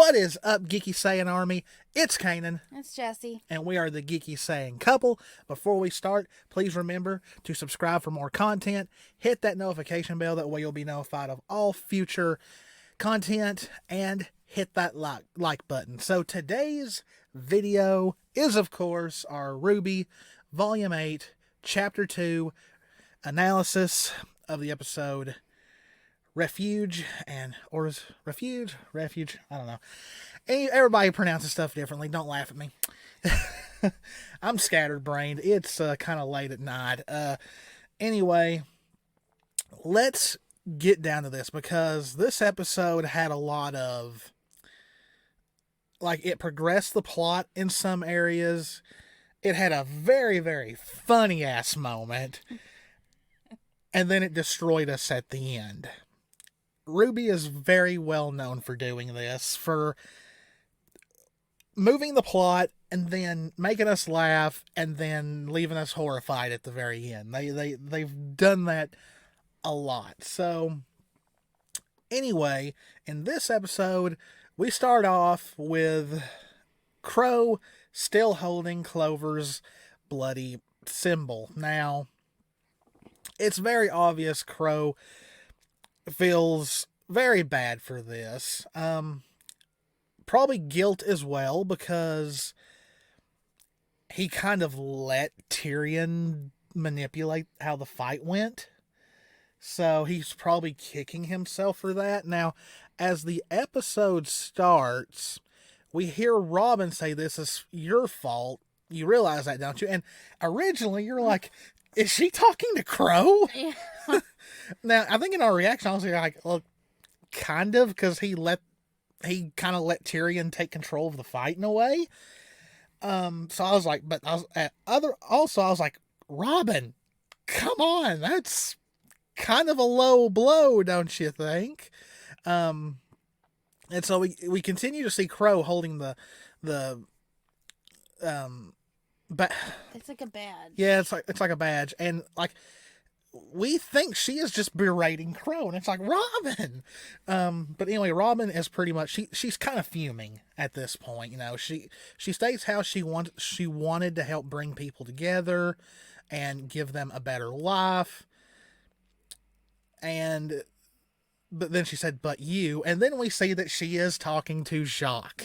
What is up, Geeky Saying Army? It's Kanan. It's Jessie. And we are the Geeky Saying Couple. Before we start, please remember to subscribe for more content. Hit that notification bell. That way you'll be notified of all future content. And hit that like button. So today's video is, of course, our RWBY Volume 8, Chapter 2, analysis of the episode Refuge, or is Refuge? I don't know. Everybody pronounces stuff differently. Don't laugh at me. I'm scattered-brained. It's kind of late at night. Anyway, let's get down to this, because this episode had a lot of, it progressed the plot in some areas. It had a very, very funny-ass moment. And then it destroyed us at the end. RWBY is very well known for doing this, for moving the plot and then making us laugh and then leaving us horrified at the very end. They've done that a lot. So anyway, in this episode, we start off with Crow still holding Clover's bloody symbol. Now, it's very obvious Crow feels very bad for this. Probably guilt as well, because he kind of let Tyrion manipulate how the fight went. So he's probably kicking himself for that. Now, as the episode starts, we hear Robin say, "This is your fault." You realize that, don't you? And originally you're like, is she talking to Crow? Yeah. Now, I think in our reaction, I was like, well, kind of, because he kind of let Tyrion take control of the fight in a way. So I was like, but I was like, Robin, come on, that's kind of a low blow, don't you think? And so we continue to see Crow holding the It's like a badge. Yeah, it's like a badge, and we think she is just berating Crow, and it's like, Robin. But anyway, Robin is pretty much, she's kind of fuming at this point. You know, she states how she wanted to help bring people together and give them a better life. But then she said, "But you," and then we see that she is talking to Jacques.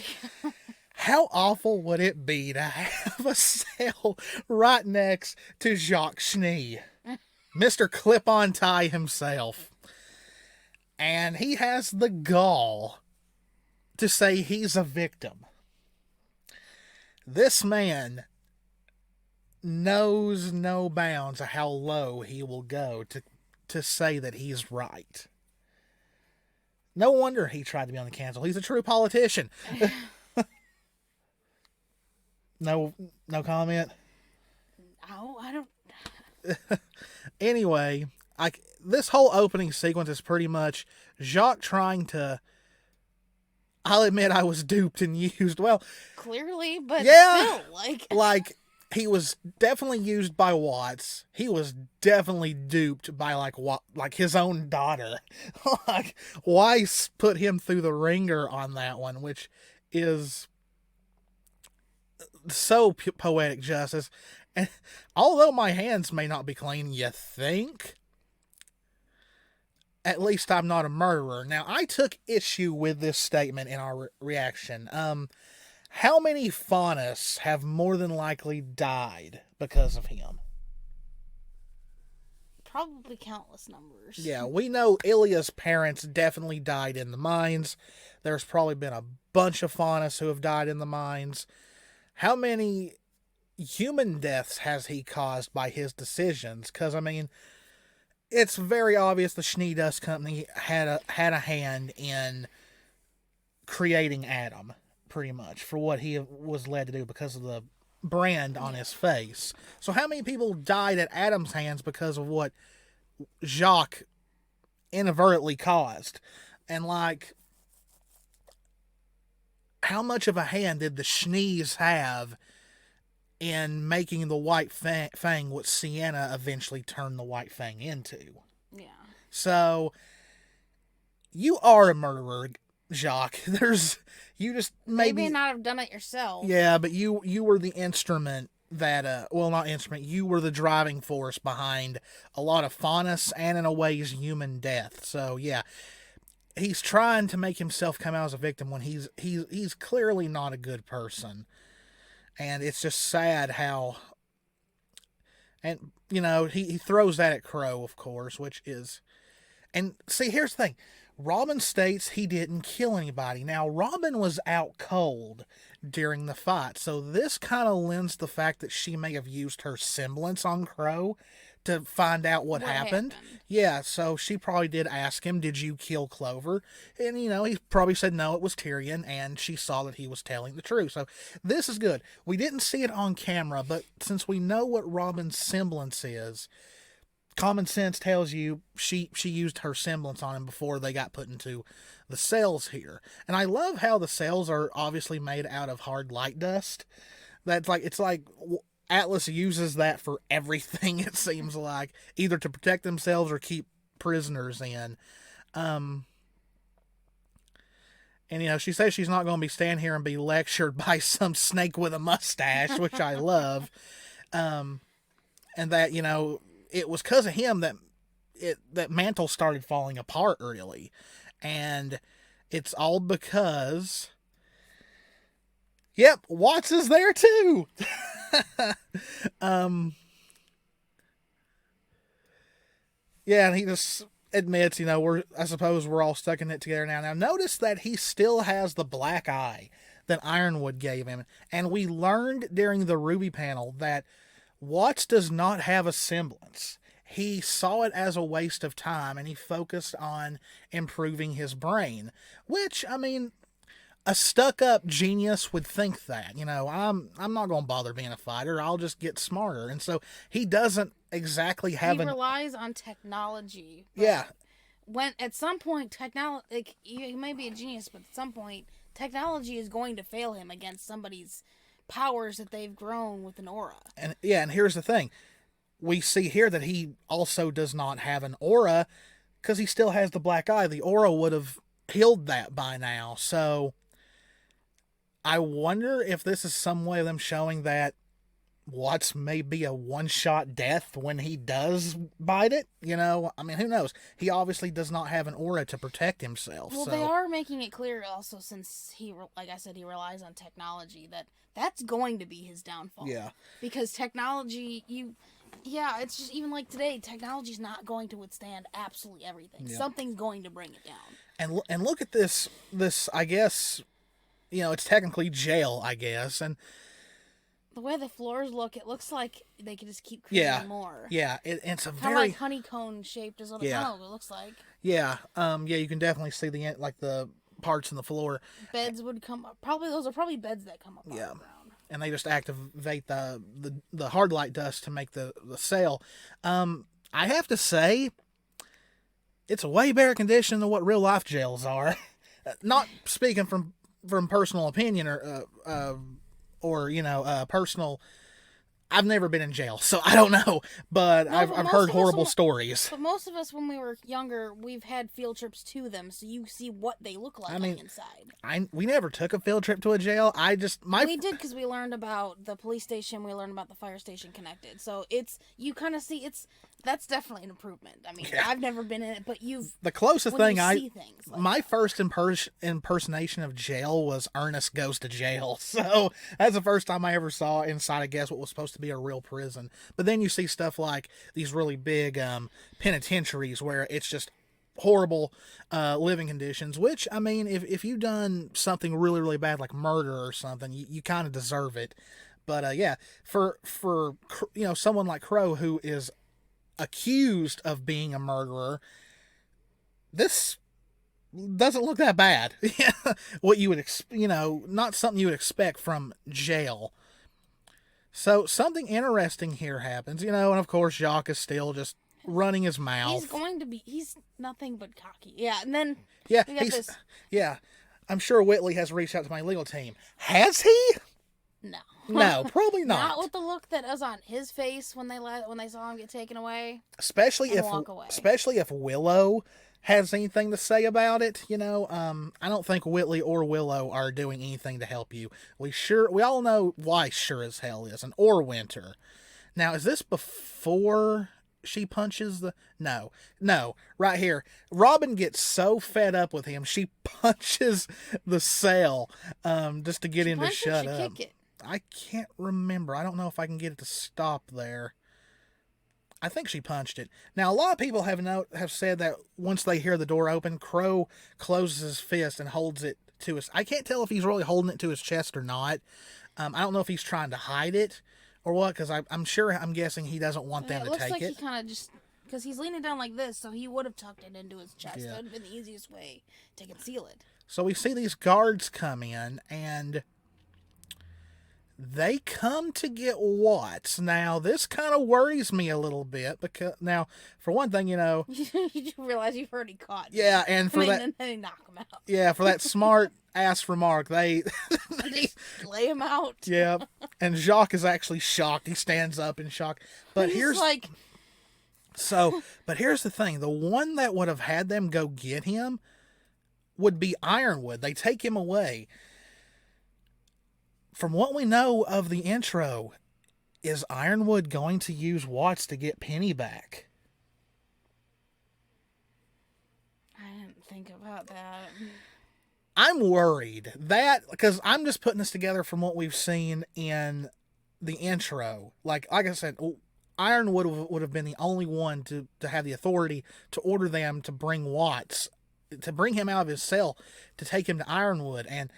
How awful would it be to have a cell right next to Jacques Schnee, Mr. Clip-on Tie himself? And he has the gall to say he's a victim. This man knows no bounds of how low he will go to say that he's right. No wonder he tried to be on the council. He's a true politician. No comment? Oh, I don't... Anyway, this whole opening sequence is pretty much Jacques trying to... I'll admit I was duped and used. Well, clearly, but yeah, still, he was definitely used by Watts. He was definitely duped by his own daughter. Weiss put him through the ringer on that one, which is so poetic justice. And although my hands may not be clean, you think? At least I'm not a murderer. Now, I took issue with this statement in our reaction. How many Faunus have more than likely died because of him? Probably countless numbers. Yeah, we know Ilya's parents definitely died in the mines. There's probably been a bunch of Faunus who have died in the mines. How many human deaths has he caused by his decisions? Because, I mean, it's very obvious the Schnee Dust Company had a hand in creating Adam, pretty much, for what he was led to do because of the brand on his face. So how many people died at Adam's hands because of what Jacques inadvertently caused? And, how much of a hand did the Schnees have in making the White Fang what Sienna eventually turned the White Fang into? Yeah. So, you are a murderer, Jacques. You just Maybe not have done it yourself. Yeah, but you were the instrument that well, not instrument. You were the driving force behind a lot of Faunus and in a way human death. So yeah, he's trying to make himself come out as a victim when he's clearly not a good person, and it's just sad how. And he throws that at Crow, of course, which is. And see, here's the thing. Robin states he didn't kill anybody. Now, Robin was out cold during the fight, so this kind of lends the fact that she may have used her semblance on Crow to find out what happened. Yeah, so she probably did ask him, did you kill Clover? And, he probably said, no, it was Tyrion, and she saw that he was telling the truth. So this is good. We didn't see it on camera, but since we know what Robin's semblance is, common sense tells you she used her semblance on him before they got put into the cells here. And I love how the cells are obviously made out of hard light dust. It's like Atlas uses that for everything, it seems like, either to protect themselves or keep prisoners in. And she says she's not going to be standing here and be lectured by some snake with a mustache, which I love. And that, it was because of him that Mantle started falling apart really. And it's all because, yep, Watts is there too. Yeah, and he just admits, I suppose we're all stuck in it together now. Now notice that he still has the black eye that Ironwood gave him. And we learned during the Ruby panel that Watts does not have a semblance. He saw it as a waste of time, and he focused on improving his brain. Which, a stuck-up genius would think that. I'm not going to bother being a fighter. I'll just get smarter. And so he doesn't exactly have He relies on technology. Yeah. When at some point, technology, he may be a genius, but at some point, technology is going to fail him against somebody's powers that they've grown with an aura. And here's the thing. We see here that he also does not have an aura because he still has the black eye. The aura would have healed that by now. So I wonder if this is some way of them showing that Watts may be a one-shot death when he does bite it. Who knows? He obviously does not have an aura to protect himself. Well, they are making it clear also, since like I said, he relies on technology, that's going to be his downfall. Yeah. Because technology, it's just, even like today, technology's not going to withstand absolutely everything. Yeah. Something's going to bring it down. And look at this, I guess, it's technically jail, I guess, and the way the floors look, it looks like they could just keep creating more. Yeah, it's a very... Kind of like honeycomb shaped is what it looks like. Yeah, you can definitely see the parts in the floor. Beds would come up. Those are probably beds that come up out of the ground. And they just activate the hard light dust to make the cell. I have to say, it's a way better condition than what real life jails are. Not speaking from personal opinion or personal. I've never been in jail, so I don't know, but I've heard horrible stories. But most of us, when we were younger, we've had field trips to them, so you see what they look like on the inside. We never took a field trip to a jail. We did, because we learned about the police station, we learned about the fire station connected. So you kind of see that's definitely an improvement. I've never been in it, but the closest thing my that. first impersonation of jail was Ernest Goes to Jail. So that's the first time I ever saw inside, I guess, what was supposed to be a real prison. But then you see stuff like these really big penitentiaries where it's just horrible living conditions, which, if you've done something really, really bad like murder or something, you kind of deserve it. But for someone like Crow, who is accused of being a murderer, this doesn't look that bad. What you would not something you would expect from jail. So something interesting here happens, and of course Jacques is still just running his mouth. He's nothing but cocky. Yeah, and then I'm sure Whitley has reached out to my legal team. Has he? No, probably not. Not with the look that was on his face when they saw him get taken away. Especially if Willow has anything to say about it. I don't think Whitley or Willow are doing anything to help you. We all know Weiss sure as hell isn't, or Winter. Now, is this before she punches the... No, right here. Robin gets so fed up with him, she punches the cell just to get him to shut up. Kick it? I can't remember. I don't know if I can get it to stop there. I think she punched it. Now, a lot of people have said that once they hear the door open, Crow closes his fist and holds it to his... I can't tell if he's really holding it to his chest or not. I don't know if he's trying to hide it or what, because I'm guessing he doesn't want them to take it. It looks like he kind of just... Because he's leaning down like this, so he would have tucked it into his chest. That would have been the easiest way to conceal it. So we see these guards come in, and... they come to get Watts. Now, this kind of worries me a little bit because, now, for one thing, you do realize you've already caught. Yeah, and for then they knock him out. Yeah, for that smart ass remark, they just lay him out. Yeah, and Jacques is actually shocked. He stands up in shock. But he's like. But here's the thing: the one that would have had them go get him would be Ironwood. They take him away. From what we know of the intro, is Ironwood going to use Watts to get Penny back? I didn't think about that. I'm worried that, because I'm just putting this together from what we've seen in the intro. Like I said, Ironwood would have been the only one to have the authority to order them to bring Watts, to bring him out of his cell, to take him to Ironwood. And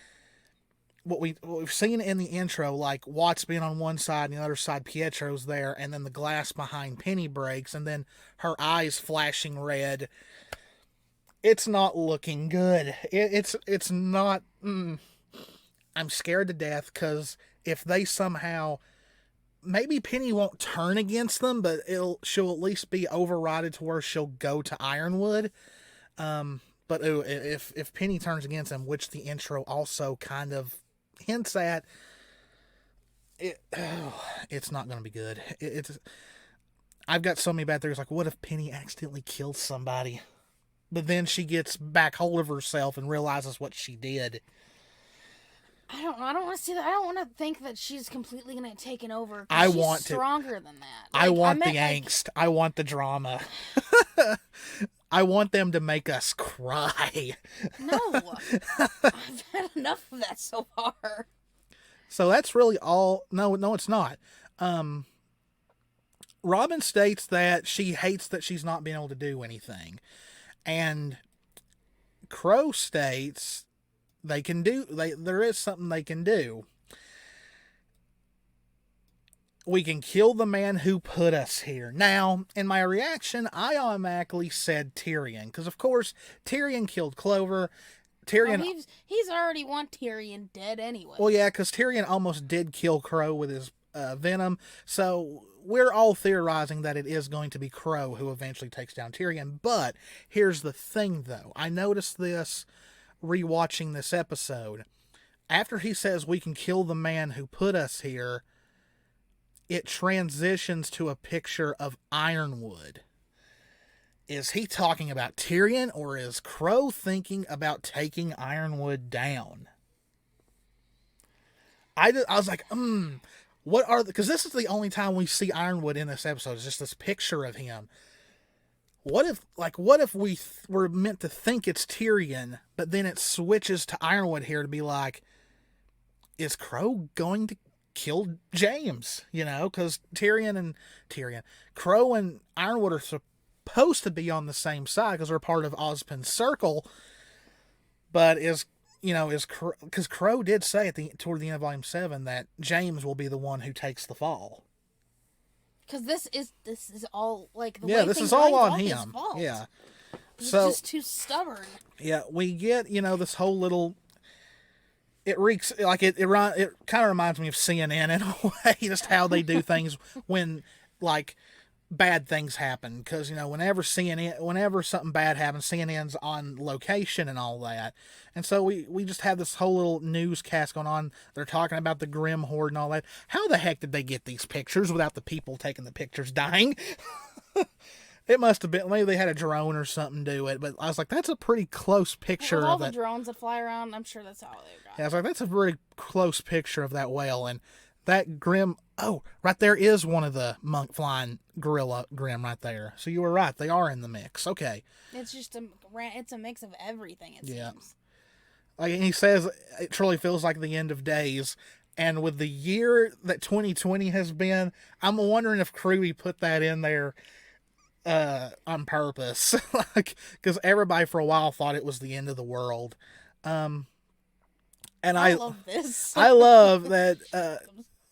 what we've seen in the intro, like Watts being on one side and the other side Pietro's there, and then the glass behind Penny breaks, and then her eyes flashing red. It's not looking good. It's not... I'm scared to death, because if they somehow... Maybe Penny won't turn against them, but she'll at least be overrided to where she'll go to Ironwood. But if Penny turns against them, which the intro also kind of hints at, it's not going to be good. I've got so many bad theories. Like, what if Penny accidentally kills somebody, but then she gets back hold of herself and realizes what she did? I don't want to see that. I don't want to think that she's completely going to take taken over. She's stronger than that. I want the angst. I want the drama. I want them to make us cry. No. I've had enough of that so far. So that's really all. No, it's not. Robin states that she hates that she's not being able to do anything. And Crow states there is something they can do. We can kill the man who put us here. Now, in my reaction, I automatically said Tyrion, because of course Tyrion killed Clover. He's already want Tyrion dead anyway. Well, yeah, because Tyrion almost did kill Crow with his venom. So we're all theorizing that it is going to be Crow who eventually takes down Tyrion. But here's the thing, though. I noticed this rewatching this episode. After he says we can kill the man who put us here, it transitions to a picture of Ironwood. Is he talking about Tyrion, or is Crow thinking about taking Ironwood down? I was like, what are because this is the only time we see Ironwood in this episode. It's just this picture of him. What if we were meant to think it's Tyrion, but then it switches to Ironwood here to be like, is Crow going to kill James? Because Crow and Ironwood are supposed to be on the same side because they're part of Ozpin's circle. But because Crow did say toward the end of Volume 7 that James will be the one who takes the fall. Because this is all like the way this is all on him. Yeah, he's just too stubborn. Yeah, we get this whole little. It reeks like it kind of reminds me of CNN in a way, just how they do things when like bad things happen. Because whenever something bad happens, CNN's on location and all that, and so we just have this whole little newscast going on. They're talking about the Grim Horde and all that. How the heck did they get these pictures without the people taking the pictures dying? It must have been, maybe they had a drone or something do it, but I was like, that's a pretty close picture With all of the it. drones that fly around, I'm sure that's how they got. Yeah, I was like, that's a very close picture of that whale, and that Grim. Oh, right there is one of the monk flying gorilla Grim right there. So you were right; they are in the mix. Okay. It's just it's a mix of everything. It seems. Like he says, it truly feels like the end of days. And with the year that 2020 has been, I'm wondering if Crewy put that in there on purpose, like because everybody for a while thought it was the end of the world. And I love this. I love that.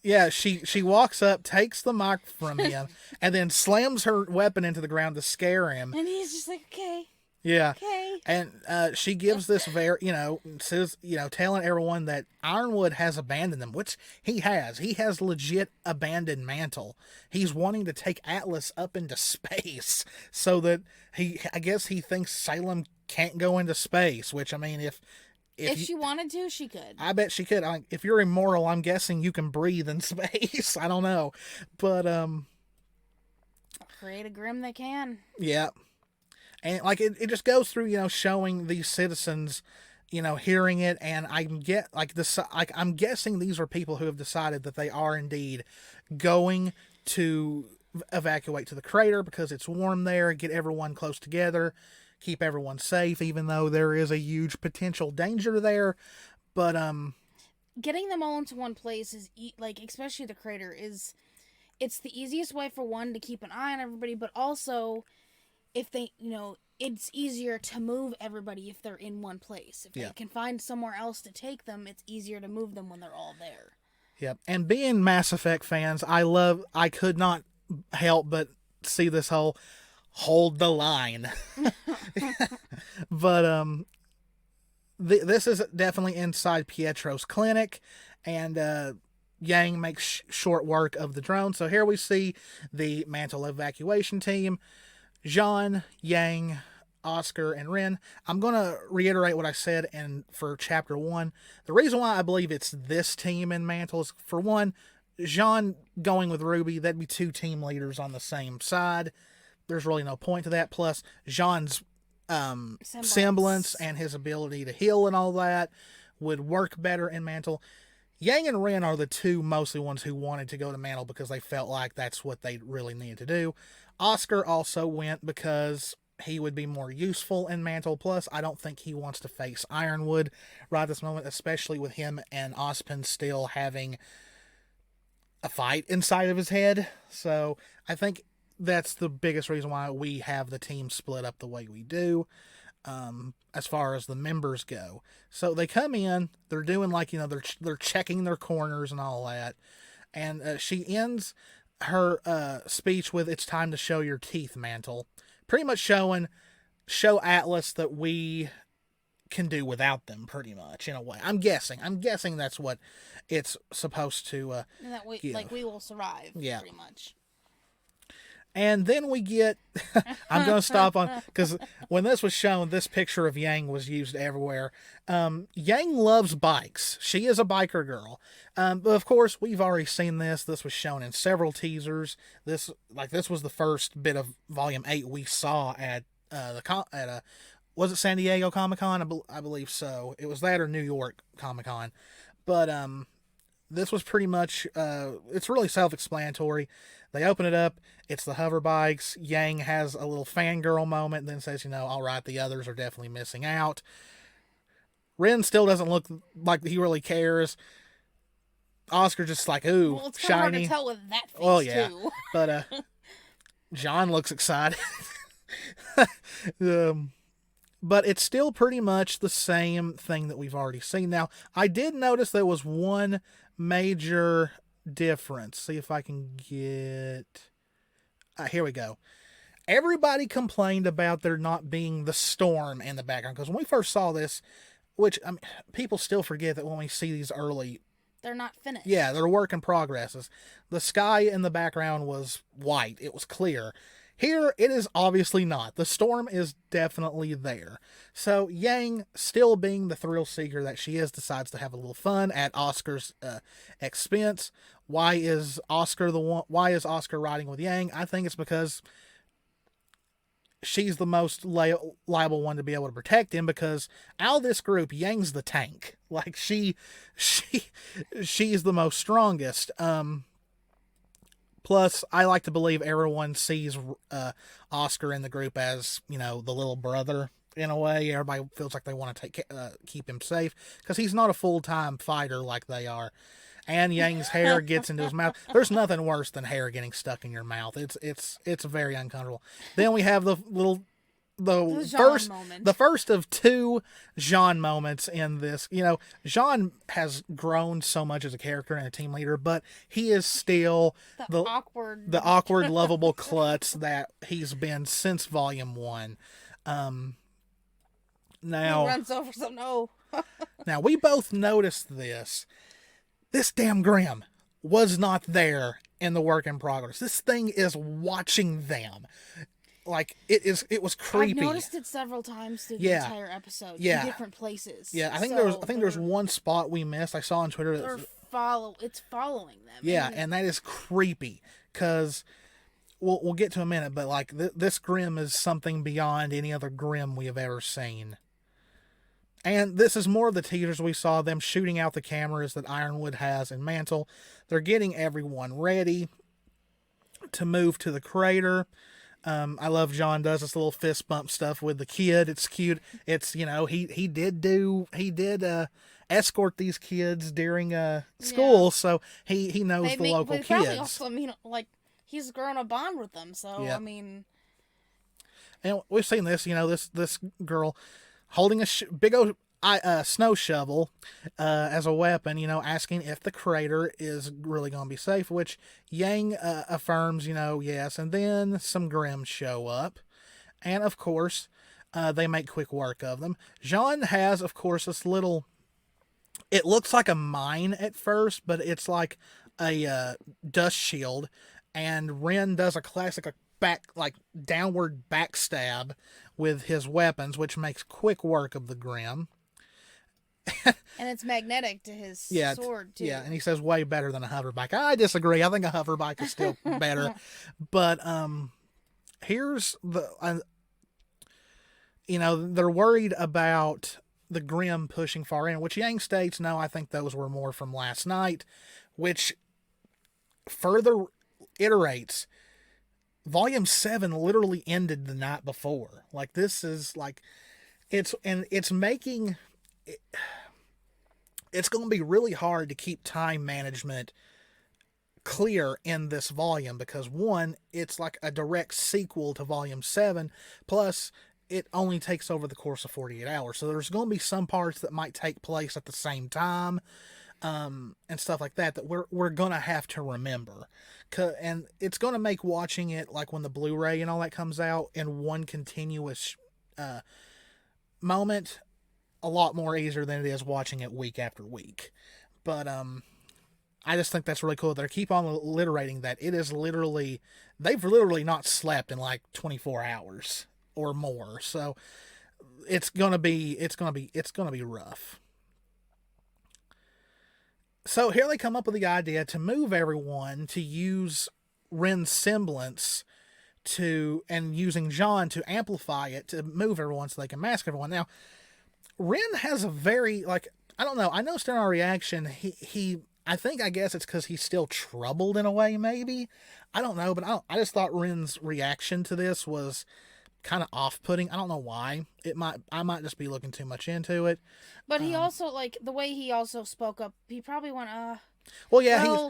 Yeah, she walks up, takes the mic from him, and then slams her weapon into the ground to scare him. And he's just like, okay. Yeah. Okay. And she gives this very, says, telling everyone that Ironwood has abandoned them, which he has. He has legit abandoned Mantle. He's wanting to take Atlas up into space so that I guess he thinks Salem can't go into space, which, I mean, if she wanted to, she could. I bet she could. If you're immortal, I'm guessing you can breathe in space. I don't know. But, create a Grim that can. Yeah. And like it just goes through, showing these citizens, hearing it, and I'm guessing these are people who have decided that they are indeed going to evacuate to the crater because it's warm there, get everyone close together, keep everyone safe, even though there is a huge potential danger there. But getting them all into one place is especially the crater it's the easiest way for one to keep an eye on everybody, but also if they, it's easier to move everybody if they're in one place. If they can find somewhere else to take them, it's easier to move them when they're all there. Yep. And being Mass Effect fans, I could not help but see this whole hold the line. But this is definitely inside Pietro's clinic, and Yang makes short work of the drone. So here we see the Mantle evacuation team. Jean, Yang, Oscar, and Ren. I'm going to reiterate what I said for Chapter 1. The reason why I believe it's this team in Mantle is, for one, Jean going with Ruby, that'd be 2 team leaders on the same side. There's really no point to that. Plus, Jean's semblance and his ability to heal and all that would work better in Mantle. Yang and Ren are the 2 mostly ones who wanted to go to Mantle because they felt like that's what they really needed to do. Oscar also went because he would be more useful in Mantle. Plus, I don't think he wants to face Ironwood right at this moment, especially with him and Ozpin still having a fight inside of his head. So I think that's the biggest reason why we have the team split up the way we do, as far as the members go. So they come in, they're doing they're checking their corners and all that. And she ends her speech with, "It's time to show your teeth, Mantle." Pretty much show Atlas that we can do without them, pretty much, in a way. I'm guessing that's what it's supposed to and that we will survive, pretty much. And then we get, I'm going to stop on, because when this was shown, this picture of Yang was used everywhere. Yang loves bikes. She is a biker girl. But of course, we've already seen this. This was shown in several teasers. This was the first bit of Volume 8 we saw at was it San Diego Comic-Con? I believe so. It was that or New York Comic-Con. But this was pretty much, it's really self-explanatory. They open it up. It's the hover bikes. Yang has a little fangirl moment, then says, all right, the others are definitely missing out. Ren still doesn't look like he really cares. Oscar just like, ooh, well, it's shiny. Hard to tell with that face, well, yeah. too. But John looks excited. But it's still pretty much the same thing that we've already seen. Now, I did notice there was one major difference. See if I can get... here we go. Everybody complained about there not being the storm in the background. Because when we first saw this, which people still forget that when we see these early... They're not finished. Yeah, they're work in progresses. The sky in the background was white. It was clear. Here, it is obviously not. The storm is definitely there. So, Yang, still being the thrill seeker that she is, decides to have a little fun at Oscar's expense. Why is Oscar riding with Yang? I think it's because she's the most liable one to be able to protect him, because out of this group, Yang's the tank. Like she's the most strongest. Plus, I like to believe everyone sees Oscar in the group as, the little brother in a way. Everybody feels like they want to keep him safe, because he's not a full-time fighter like they are. And Yang's hair gets into his mouth. There's nothing worse than hair getting stuck in your mouth. It's very uncomfortable. Then we have the first of two Jean moments in this. Jean has grown so much as a character and a team leader, but he is still the awkward, lovable klutz that he's been since Volume 1. Now, he runs over some now we both noticed this. This damn Grim was not there in the work in progress. This thing is watching them. Like, it was creepy. I've noticed it several times through the entire episode. In different places. Yeah, I think there's one spot we missed. I saw on Twitter that it's following them. Yeah, and that is creepy, because we'll get to a minute, but like this Grim is something beyond any other Grim we have ever seen. And this is more of the teasers we saw, them shooting out the cameras that Ironwood has in Mantle. They're getting everyone ready to move to the crater. I love John does this little fist bump stuff with the kid. It's cute. It's, he did escort these kids during school, so he knows the local kids. Probably also, he's grown a bond with them, so, yeah. And we've seen this, this girl holding a big old snow shovel as a weapon, asking if the crater is really going to be safe, which Yang affirms, yes. And then some Grims show up, and of course they make quick work of them. Jean has, of course, this little, it looks like a mine at first, but it's like a dust shield, and Ren does a classic downward backstab with his weapons, which makes quick work of the Grim. And it's magnetic to his sword, too. Yeah, and he says way better than a hover bike. I disagree. I think a hover bike is still better. But here's the... they're worried about the Grim pushing far in, which Yang states, no, I think those were more from last night, which further iterates... Volume 7 literally ended the night before. Like, this is like, it's making, it's going to be really hard to keep time management clear in this volume, because one, it's like a direct sequel to Volume 7, plus it only takes over the course of 48 hours. So there's going to be some parts that might take place at the same time, and stuff like that we're going to have to remember. And it's going to make watching it, like when the Blu-ray and all that comes out in one continuous moment, a lot more easier than it is watching it week after week. But I just think that's really cool. They keep on reiterating that it is literally, they've literally not slept in like 24 hours or more. So it's going to be rough. So here they come up with the idea to move everyone to use Ren's semblance and using Jean to amplify it to move everyone so they can mask everyone. Now, Ren has a very, I don't know, I noticed in our reaction, I guess it's because he's still troubled in a way, maybe. I don't know, but I just thought Ren's reaction to this was kind of off-putting. I don't know why. I might just be looking too much into it. But he also, the way he also spoke up, he probably went, Well, yeah,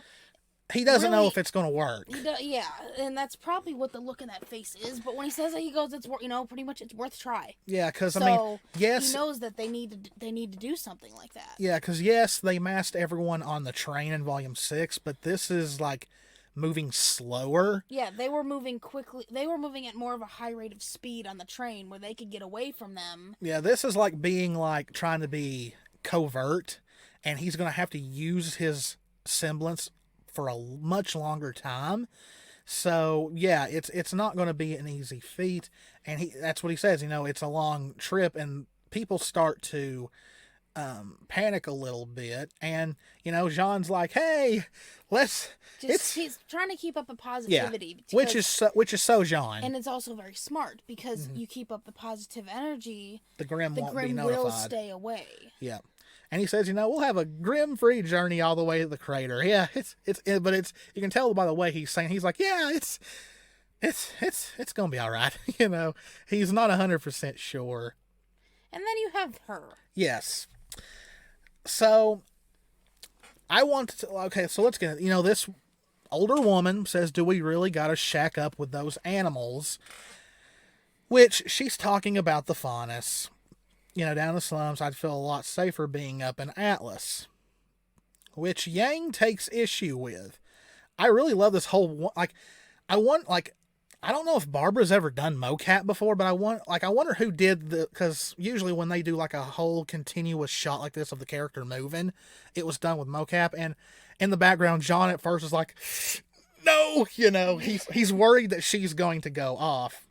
he doesn't know if it's going to work. Yeah, and that's probably what the look in that face is. But when he says that, he goes, "It's pretty much it's worth a try." Yeah, because yes, he knows that they need to do something like that. Yeah, because yes, they masked everyone on the train in Volume 6, but this is moving slower. Yeah, they were moving quickly. They were moving at more of a high rate of speed on the train where they could get away from them. Yeah, this is being trying to be covert, and he's going to have to use his semblance for a much longer time. So yeah, it's not going to be an easy feat, and that's what he says. It's a long trip, and people start to panic a little bit, and Jean's like, "Hey, let's." He's trying to keep up the positivity, which is so Jean, and it's also very smart because you keep up the positive energy. The Grim won't be notified. Will stay away. Yeah, and he says, we'll have a grim-free journey all the way to the crater. Yeah, but you can tell by the way he's saying. He's like, yeah, it's gonna be all right. He's not 100% sure. And then you have her. Yes. So, I want to... Okay, so let's get it. This older woman says, do we really got to shack up with those animals? Which, she's talking about the faunus. Down in the slums, I'd feel a lot safer being up in Atlas. Which Yang takes issue with. I really love this whole... I don't know if Barbara's ever done mocap before, but I wonder who did because usually when they do like a whole continuous shot like this of the character moving, it was done with mocap, and in the background, John at first is like, no, he's worried that she's going to go off.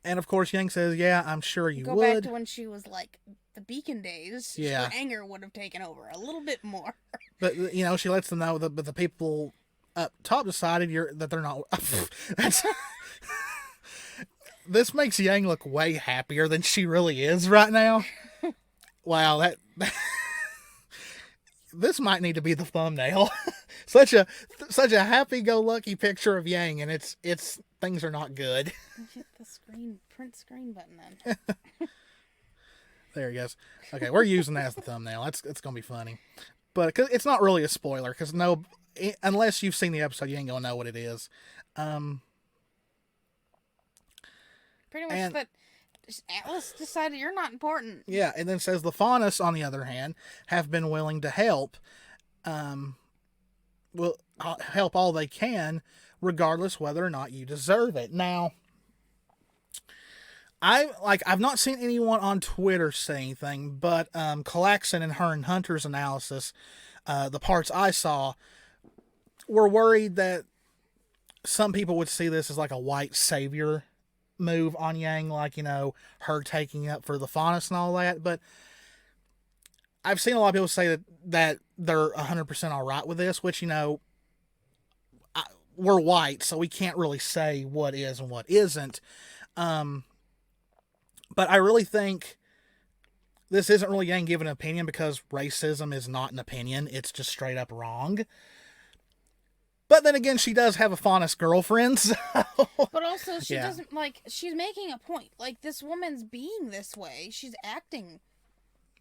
And of course, Yang says, yeah, I'm sure you would. Go back to when she was like the Beacon days. Yeah. Her anger would have taken over a little bit more. But, she lets them know that the people up top decided that they're not. This makes Yang look way happier than she really is right now. Wow, this might need to be the thumbnail. such a happy-go-lucky picture of Yang, and it's things are not good. Hit the print screen button then. There he goes. Okay, we're using that as the thumbnail. It's gonna be funny, but cause it's not really a spoiler because unless you've seen the episode, you ain't gonna know what it is. Pretty much that Atlas decided you're not important. Yeah, and then says the faunus, on the other hand, have been willing to help. Will help all they can, regardless whether or not you deserve it. Now, I've not seen anyone on Twitter say anything, but Calaxon and her and Hunter's analysis, the parts I saw, were worried that some people would see this as like a white savior move on Yang, like, her taking up for the faunus and all that. But I've seen a lot of people say that they're 100% all right with this, which, we're white, so we can't really say what is and what isn't. But I really think this isn't really Yang giving an opinion, because racism is not an opinion. It's just straight up wrong. But then again, she does have a faunus girlfriend, so... But also, she doesn't, she's making a point. This woman's being this way. She's acting...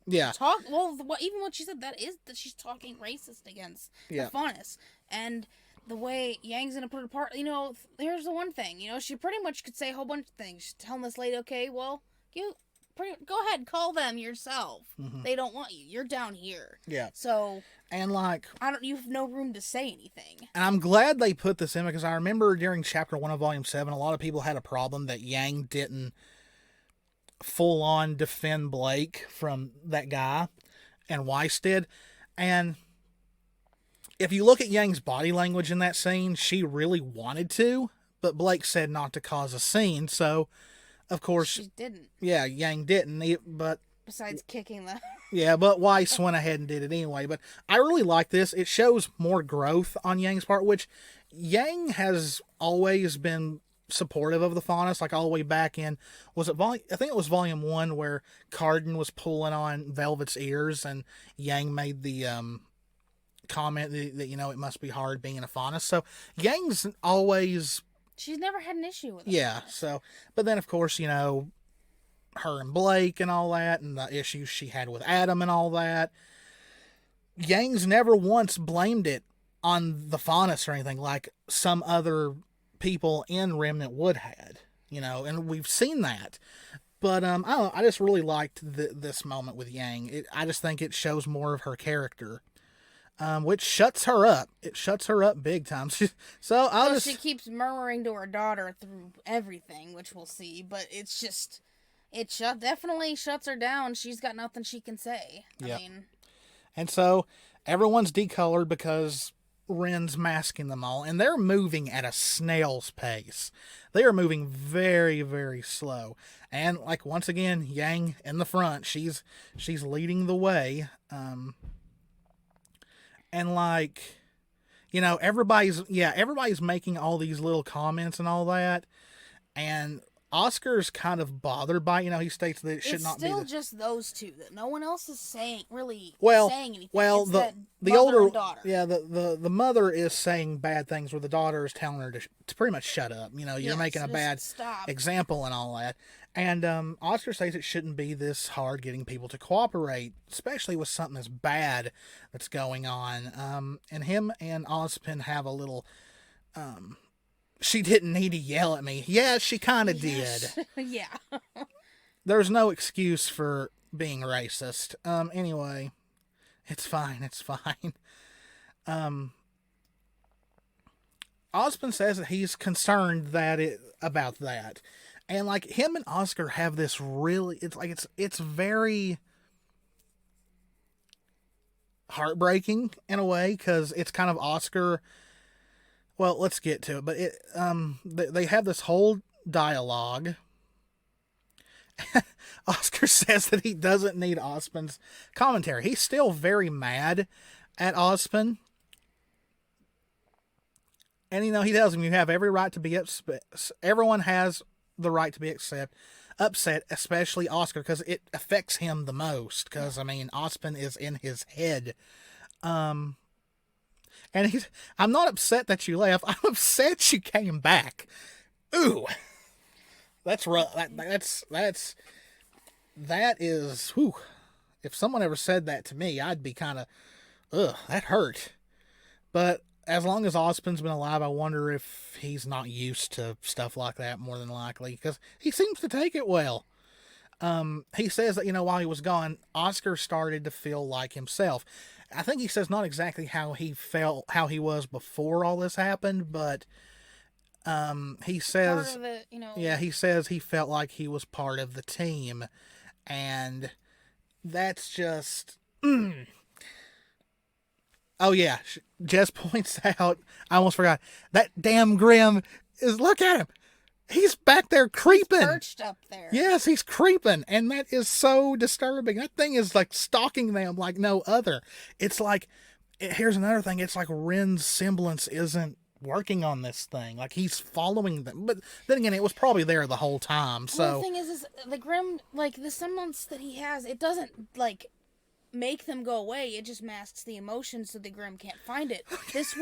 Yeah. Even what she said, that she's talking racist against the faunus. And the way Yang's gonna put it apart, here's the one thing, she pretty much could say a whole bunch of things. She's telling this lady, okay, well, go ahead, call them yourself. Mm-hmm. They don't want you. You're down here. Yeah. So... And you have no room to say anything. And I'm glad they put this in, because I remember during chapter 1 of volume 7, a lot of people had a problem that Yang didn't full on defend Blake from that guy, and Weiss did. And if you look at Yang's body language in that scene, she really wanted to, but Blake said not to cause a scene. So, of course, she didn't. Yeah, Yang didn't, but besides kicking the... Yeah, but Weiss went ahead and did it anyway. But I really like this. It shows more growth on Yang's part, which Yang has always been supportive of the faunus, all the way back in, I think it was volume 1, where Carden was pulling on Velvet's ears, and Yang made the comment that it must be hard being a faunus. So Yang's always... She's never had an issue with it. Yeah, so... But then, of course, her and Blake and all that, and the issues she had with Adam and all that. Yang's never once blamed it on the faunus or anything like some other people in Remnant would had, and we've seen that. But I don't know, I just really liked this moment with Yang. I just think it shows more of her character, which shuts her up. It shuts her up big time. She keeps murmuring to her daughter through everything, which we'll see, but it's just... It definitely shuts her down. She's got nothing she can say. Yeah. And so everyone's decolored because Ren's masking them all, and they're moving at a snail's pace. They are moving very, very slow. And like once again, Yang in the front, she's leading the way. And like, you know, everybody's making all these little comments and all that, and Oscar's kind of bothered by it. You know, he states that it should not be. It's still just those two, that no one else is saying anything. Well, it's the older and daughter. Yeah, the mother is saying bad things, where the daughter is telling her to pretty much shut up. You know, you're making a bad example and all that. And Oscar says it shouldn't be this hard getting people to cooperate, especially with something as bad that's going on. And him and Ozpin have a little. She didn't need to yell at me. Yeah, she kind of did. Yeah. There's no excuse for being racist. Anyway, it's fine. It's fine. Ozpin says that he's concerned about that. And like him and Oscar have this really, it's very heartbreaking in a way, because it's kind of Oscar. Well, let's get to it. But they have this whole dialogue. Oscar says that he doesn't need Ozpin's commentary. He's still very mad at Ozpin. And, you know, he tells him you have every right to be upset. Everyone has the right to be upset, especially Oscar, because it affects him the most. Because, I mean, Ozpin is in his head. And I'm not upset that you left. I'm upset you came back. Ooh, that's rough. That is. Whew. If someone ever said that to me, I'd be kind of, that hurt. But as long as Ozpin's been alive, I wonder if he's not used to stuff like that. More than likely, because he seems to take it well. He says that, you know, while he was gone, Oscar started to feel like himself. I think he says not exactly how he felt, how he was before all this happened, but he says, he says he felt like he was part of the team, and that's just. Oh yeah, Jess points out. I almost forgot that damn Grim is. Look at him. He's back there creeping. He's perched up there. Yes, he's creeping. And that is so disturbing. That thing is like stalking them like no other. It's like, here's another thing. It's like Ren's semblance isn't working on this thing. Like he's following them. But then again, it was probably there the whole time. So well, the thing is the Grim, like the semblance that he has, it doesn't like make them go away. It just masks the emotion so the Grim can't find it. This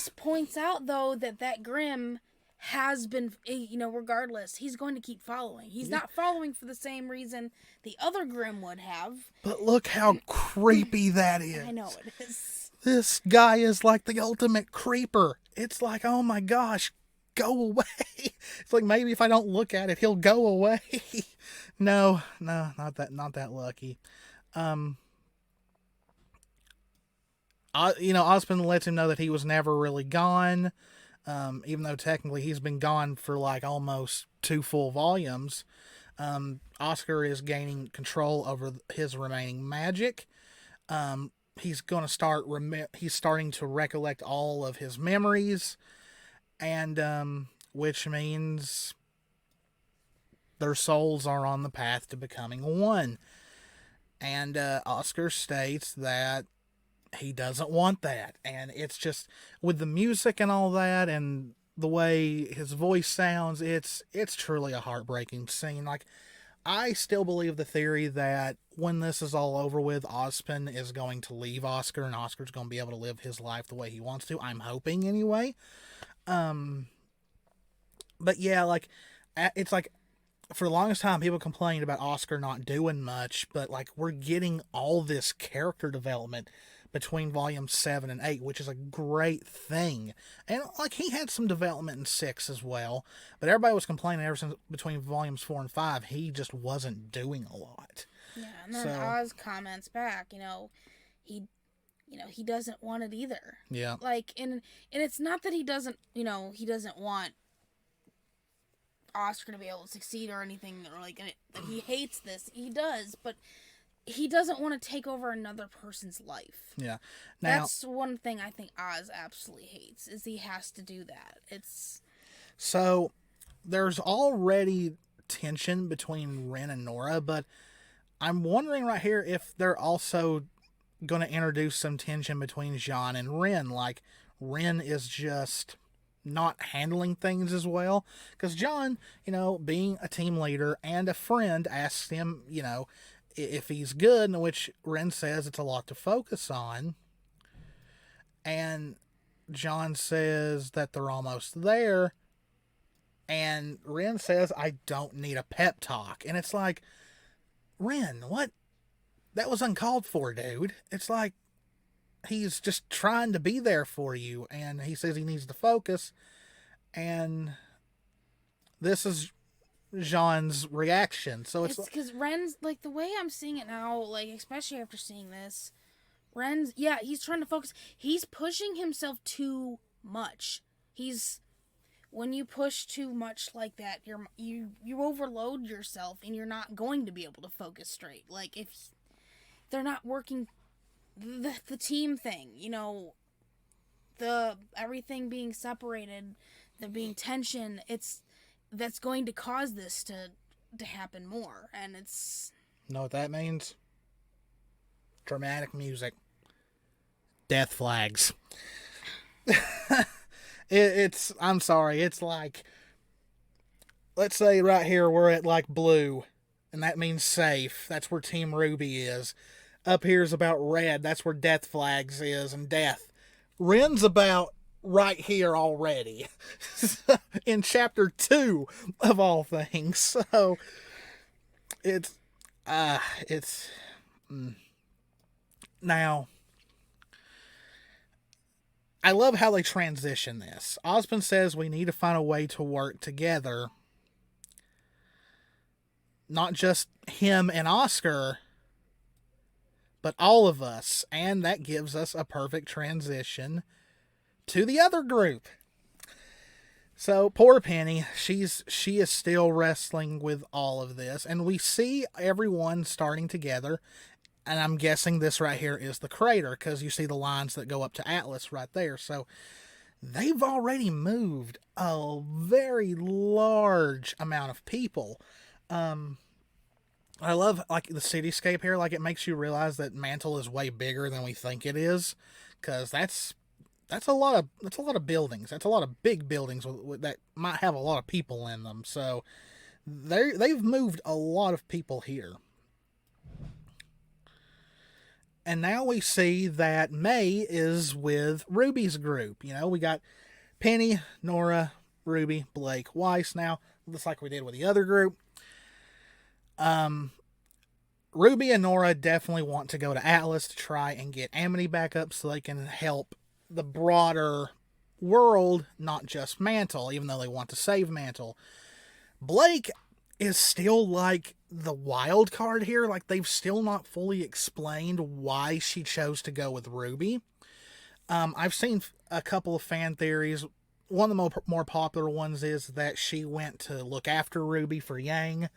points out though that Grim has been, you know, regardless, he's going to keep following. He's not following for the same reason the other Grim would have. But look how creepy that is. I know it is. This guy is like the ultimate creeper. It's like, oh my gosh, go away. It's like, maybe if I don't look at it, he'll go away. No, not that lucky. Ozpin lets him know that he was never really gone. Even though technically he's been gone for like almost 2 full volumes. Oscar is gaining control over his remaining magic. He's starting to recollect all of his memories, and which means their souls are on the path to becoming one. And Oscar states that he doesn't want that, and it's just with the music and all that and the way his voice sounds, it's truly a heartbreaking scene. Like, I still believe the theory that when this is all over with, Ozpin is going to leave Oscar and Oscar's going to be able to live his life the way he wants to. I'm hoping anyway. But yeah, like, it's like, for the longest time, people complained about Oscar not doing much, but like, we're getting all this character development between volumes 7 and 8, which is a great thing. And like, he had some development in 6 as well, but everybody was complaining ever since between volumes 4 and 5, he just wasn't doing a lot. Yeah, and then Oz comments back, he doesn't want it either. Yeah. Like, and it's not that he doesn't want Oscar to be able to succeed or anything, or like that he hates this. He does, but he doesn't want to take over another person's life. Yeah. Now, that's one thing I think Oz absolutely hates, is he has to do that. So, there's already tension between Ren and Nora, but I'm wondering right here if they're also going to introduce some tension between Jean and Ren. Like, Ren is just not handling things as well. Because John, being a team leader and a friend, asks him, if he's good, in which Ren says it's a lot to focus on. And John says that they're almost there. And Ren says, I don't need a pep talk. And it's like, Ren, what? That was uncalled for, dude. It's like, he's just trying to be there for you. And he says he needs to focus. And this is Jean's reaction. So it's because Ren's, like, the way I'm seeing it now, like, especially after seeing this, Ren's, yeah, he's trying to focus. He's pushing himself too much. When you push too much like that, you overload yourself, and you're not going to be able to focus straight. Like, if they're not working the team thing, the everything being separated, there being tension, that's going to cause this to happen more. And it's... Know what that means? Dramatic music. Death flags. I'm sorry, it's like, let's say right here we're at like blue, and that means safe. That's where Team RWBY is. Up here's about red. That's where Death Flags is, and death. Ren's about right here already. In chapter 2 of all things. So now, I love how they transition this. Osmond says we need to find a way to work together. Not just him and Oscar, but all of us. And that gives us a perfect transition to the other group. So poor Penny, she is still wrestling with all of this. And we see everyone starting together. And I'm guessing this right here is the crater, because you see the lines that go up to Atlas right there. So they've already moved a very large amount of people. I love, like, the cityscape here. Like, it makes you realize that Mantle is way bigger than we think it is, because that's a lot of buildings. That's a lot of big buildings that might have a lot of people in them. So they've moved a lot of people here. And now we see that May is with Ruby's group. We got Penny, Nora, Ruby, Blake, Weiss now, just like we did with the other group. Ruby and Nora definitely want to go to Atlas to try and get Amity back up so they can help the broader world, not just Mantle, even though they want to save Mantle. Blake is still like the wild card here. Like, they've still not fully explained why she chose to go with Ruby. I've seen a couple of fan theories. One of the more popular ones is that she went to look after Ruby for Yang.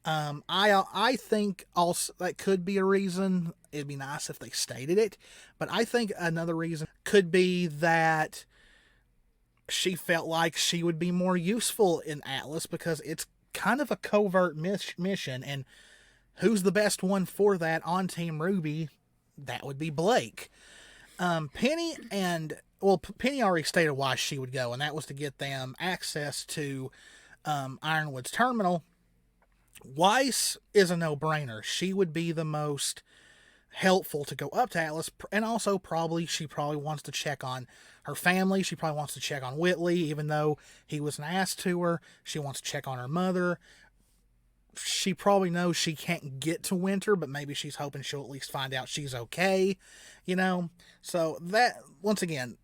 I think also that could be a reason. It'd be nice if they stated it, but I think another reason could be that she felt like she would be more useful in Atlas, because it's kind of a covert mission, and who's the best one for that on Team RWBY? That would be Blake. Penny already stated why she would go, and that was to get them access to Ironwood's terminal. Weiss is a no-brainer. She would be the most helpful to go up to Atlas, and also she probably wants to check on her family. She probably wants to check on Whitley, even though he was an ass to her. She wants to check on her mother. She probably knows she can't get to Winter, but maybe she's hoping she'll at least find out she's okay, So that, once again,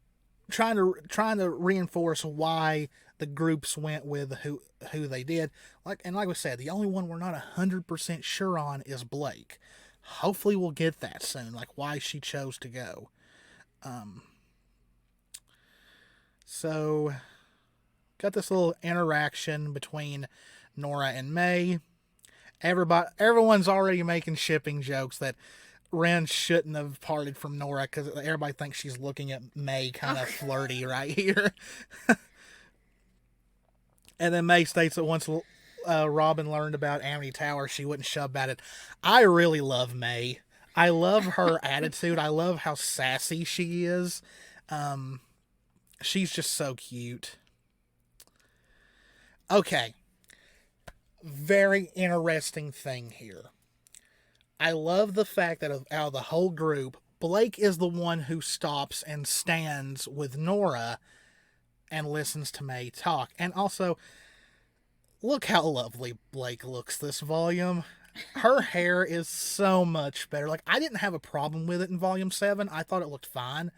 trying to reinforce why the groups went with who they did. Like we said, the only one we're not 100% sure on is Blake. Hopefully we'll get that soon, like why she chose to go. So got this little interaction between Nora and May, Everyone's already making shipping jokes that Ren shouldn't have parted from Nora because everybody thinks she's looking at May kind of flirty right here. And then May states that once Robin learned about Amity Tower, she wouldn't shove about it. I really love May. I love her attitude. I love how sassy she is. She's just so cute. Okay. Very interesting thing here. I love the fact that out of the whole group, Blake is the one who stops and stands with Nora and listens to May talk. And also, look how lovely Blake looks this volume. Her hair is so much better. Like, I didn't have a problem with it in volume 7. I thought it looked fine.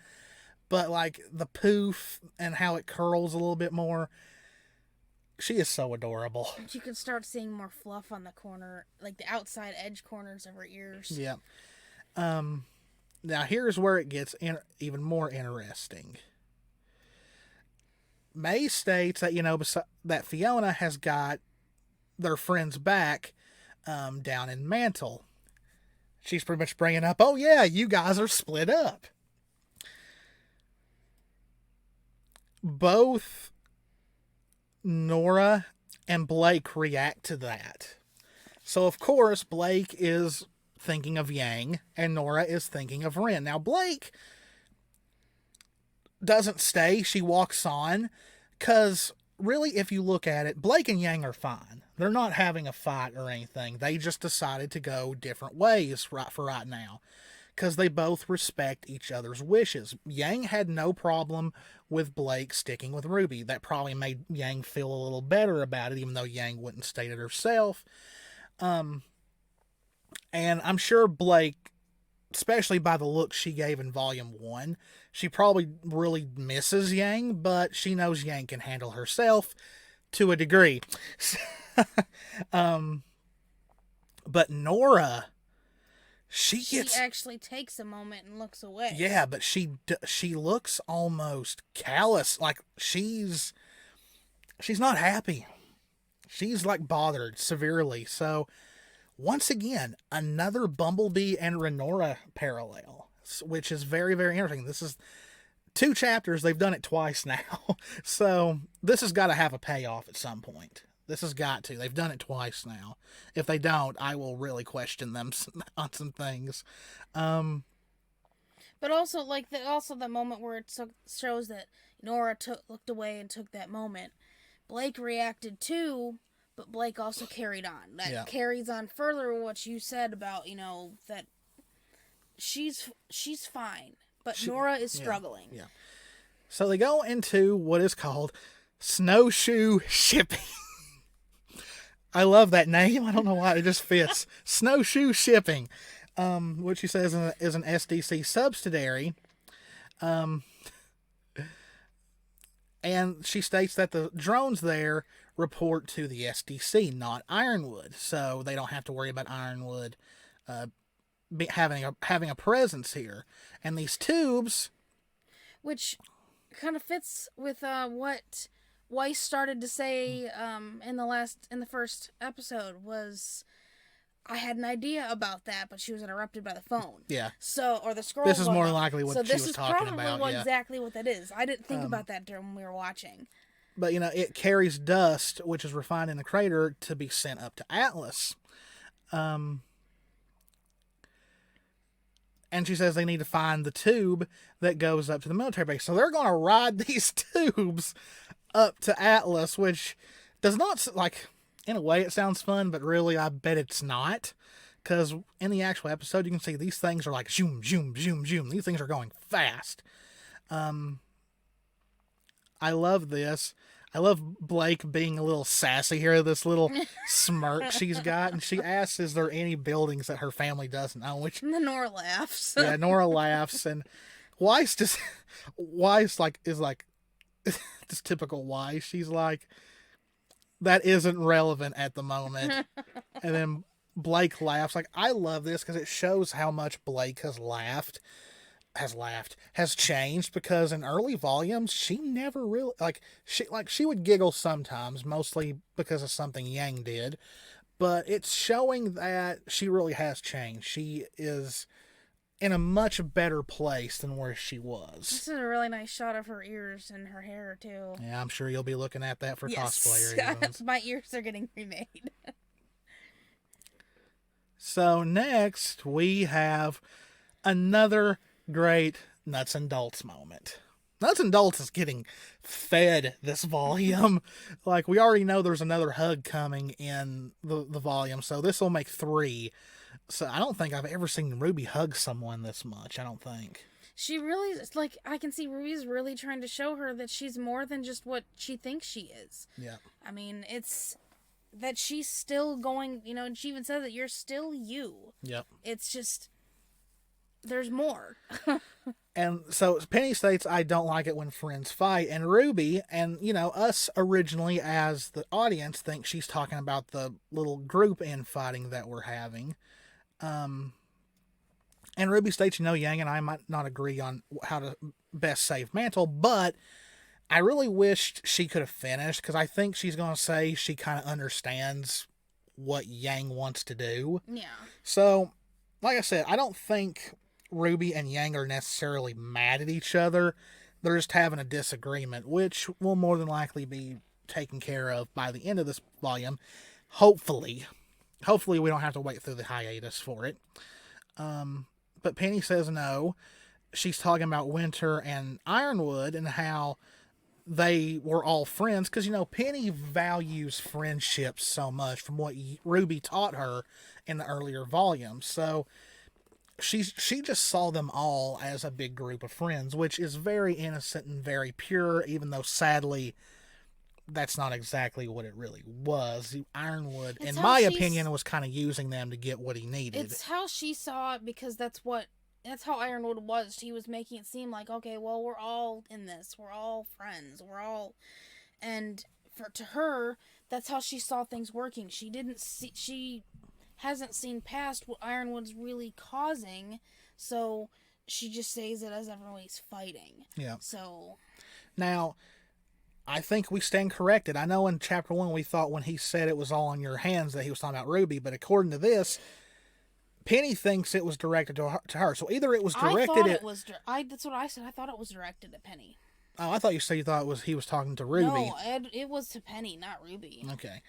But, like, the poof and how it curls a little bit more, she is so adorable. You can start seeing more fluff on the corner, like the outside edge corners of her ears. Yeah. Now, here's where it gets even more interesting. May states that, that Fiona has got their friends back down in Mantle. She's pretty much bringing up, oh yeah, you guys are split up. Both Nora and Blake react to that. So, of course, Blake is thinking of Yang, and Nora is thinking of Ren. Now, Blake doesn't stay. She walks on, because really, if you look at it, Blake and Yang are fine. They're not having a fight or anything. They just decided to go different ways for right now, because they both respect each other's wishes. Yang had no problem with Blake sticking with Ruby. That probably made Yang feel a little better about it, even though Yang wouldn't state it herself. And I'm sure Blake, especially by the look she gave in Volume 1, she probably really misses Yang, but she knows Yang can handle herself to a degree. But Nora, she actually takes a moment and looks away. Yeah, but she looks almost callous, like she's not happy. She's like bothered severely. So once again, another Bumblebee and Renora parallel, which is very, very interesting. This is 2 chapters. They've done it twice now. So this has got to have a payoff at some point. This has got to. They've done it twice now. If they don't, I will really question them on some things. But also, like, the moment where it shows that Nora looked away and took that moment. Blake reacted too, but Blake also carried on. That carries on further what you said about, that she's fine, but Nora is struggling. Yeah. So they go into what is called snowshoe shipping. I love that name. I don't know why it just fits. Snowshoe shipping, which she says is an SDC subsidiary. And she states that the drones there report to the SDC, not Ironwood. So they don't have to worry about Ironwood having a presence here. And these tubes, which kind of fits with what Weiss started to say in the first episode, was I had an idea about that, but she was interrupted by the phone. Yeah. So, or the scroll. This is more likely what she was talking about. So this is probably exactly what that is. I didn't think about that during when we were watching. But, it carries dust, which is refined in the crater, to be sent up to Atlas. And she says they need to find the tube that goes up to the military base. So they're going to ride these tubes up to Atlas, which does not, like, in a way it sounds fun, but really I bet it's not. Because in the actual episode, you can see these things are like zoom, zoom, zoom, zoom. These things are going fast. I love this. I love Blake being a little sassy here, this little smirk she's got. And she asks, is there any buildings that her family doesn't own? Which, and then Nora laughs. Yeah, Nora laughs. And Weiss is like, this typical Weiss. She's like, that isn't relevant at the moment. And then Blake laughs. Like, I love this because it shows how much Blake has changed, because in early volumes she never really she would giggle sometimes, mostly because of something Yang did, but it's showing that she really has changed. She is in a much better place than where she was. This is a really nice shot of her ears and her hair, too. Yeah, I'm sure you'll be looking at that for cosplayer reasons. My ears are getting remade. So next, we have another great Nuts and Dolts moment. Nuts and Dolts is getting fed this volume. Like, we already know there's another hug coming in the volume, so this will make 3. So I don't think I've ever seen Ruby hug someone this much, I don't think. She really, like, I can see Ruby's really trying to show her that she's more than just what she thinks she is. Yeah. I mean, it's that she's still going, you know, and she even says that you're still you. Yep. It's just, there's more. And so Penny states, I don't like it when friends fight. And Ruby, and, you know, us originally as the audience think she's talking about the little group infighting that we're having. And Ruby states, you know, Yang and I might not agree on how to best save Mantle, but I really wished she could have finished, because I think she's going to say she kind of understands what Yang wants to do. Yeah. So, like I said, I don't think Ruby and Yang are necessarily mad at each other. They're just having a disagreement, which will more than likely be taken care of by the end of this volume. Hopefully. Hopefully we don't have to wait through the hiatus for it. But Penny says no. She's talking about Winter and Ironwood and how they were all friends. Because, you know, Penny values friendships so much from what Ruby taught her in the earlier volumes. So she just saw them all as a big group of friends, which is very innocent and very pure, even though sadly that's not exactly what it really was. Ironwood, in my opinion, was kind of using them to get what he needed. It's how she saw it, because that's how Ironwood was. She was making it seem like, okay, well, we're all in this. We're all friends. And to her, that's how she saw things working. She hasn't seen past what Ironwood's really causing, so she just sees it as everybody's fighting. Yeah. So now, I think we stand corrected. I know in chapter 1 we thought when he said it was all in your hands that he was talking about Ruby, but according to this, Penny thinks it was directed to her. So either it was directed that's what I said. I thought it was directed at Penny. Oh, I thought you said he was talking to Ruby. No, it was to Penny, not Ruby. Okay.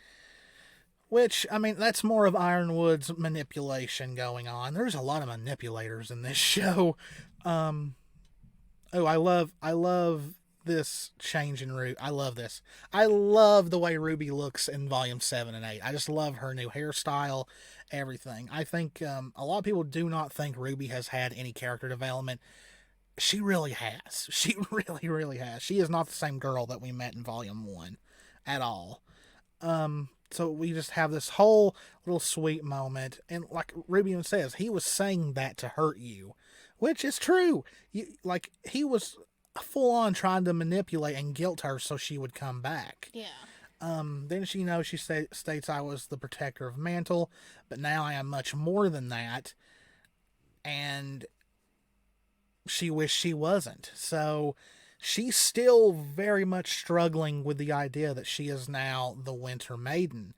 Which, I mean, that's more of Ironwood's manipulation going on. There's a lot of manipulators in this show. I love this change in Ruby. I love this. I love the way Ruby looks in volume 7 and 8. I just love her new hairstyle, everything. I think a lot of people do not think Ruby has had any character development. She really has. She really, really has. She is not the same girl that we met in volume 1 at all. So we just have this whole little sweet moment. And like Ruby even says, he was saying that to hurt you, which is true. He was full on trying to manipulate and guilt her so she would come back. Yeah. Then she states, I was the protector of Mantle, but now I am much more than that. And she wished she wasn't. So she's still very much struggling with the idea that she is now the Winter Maiden.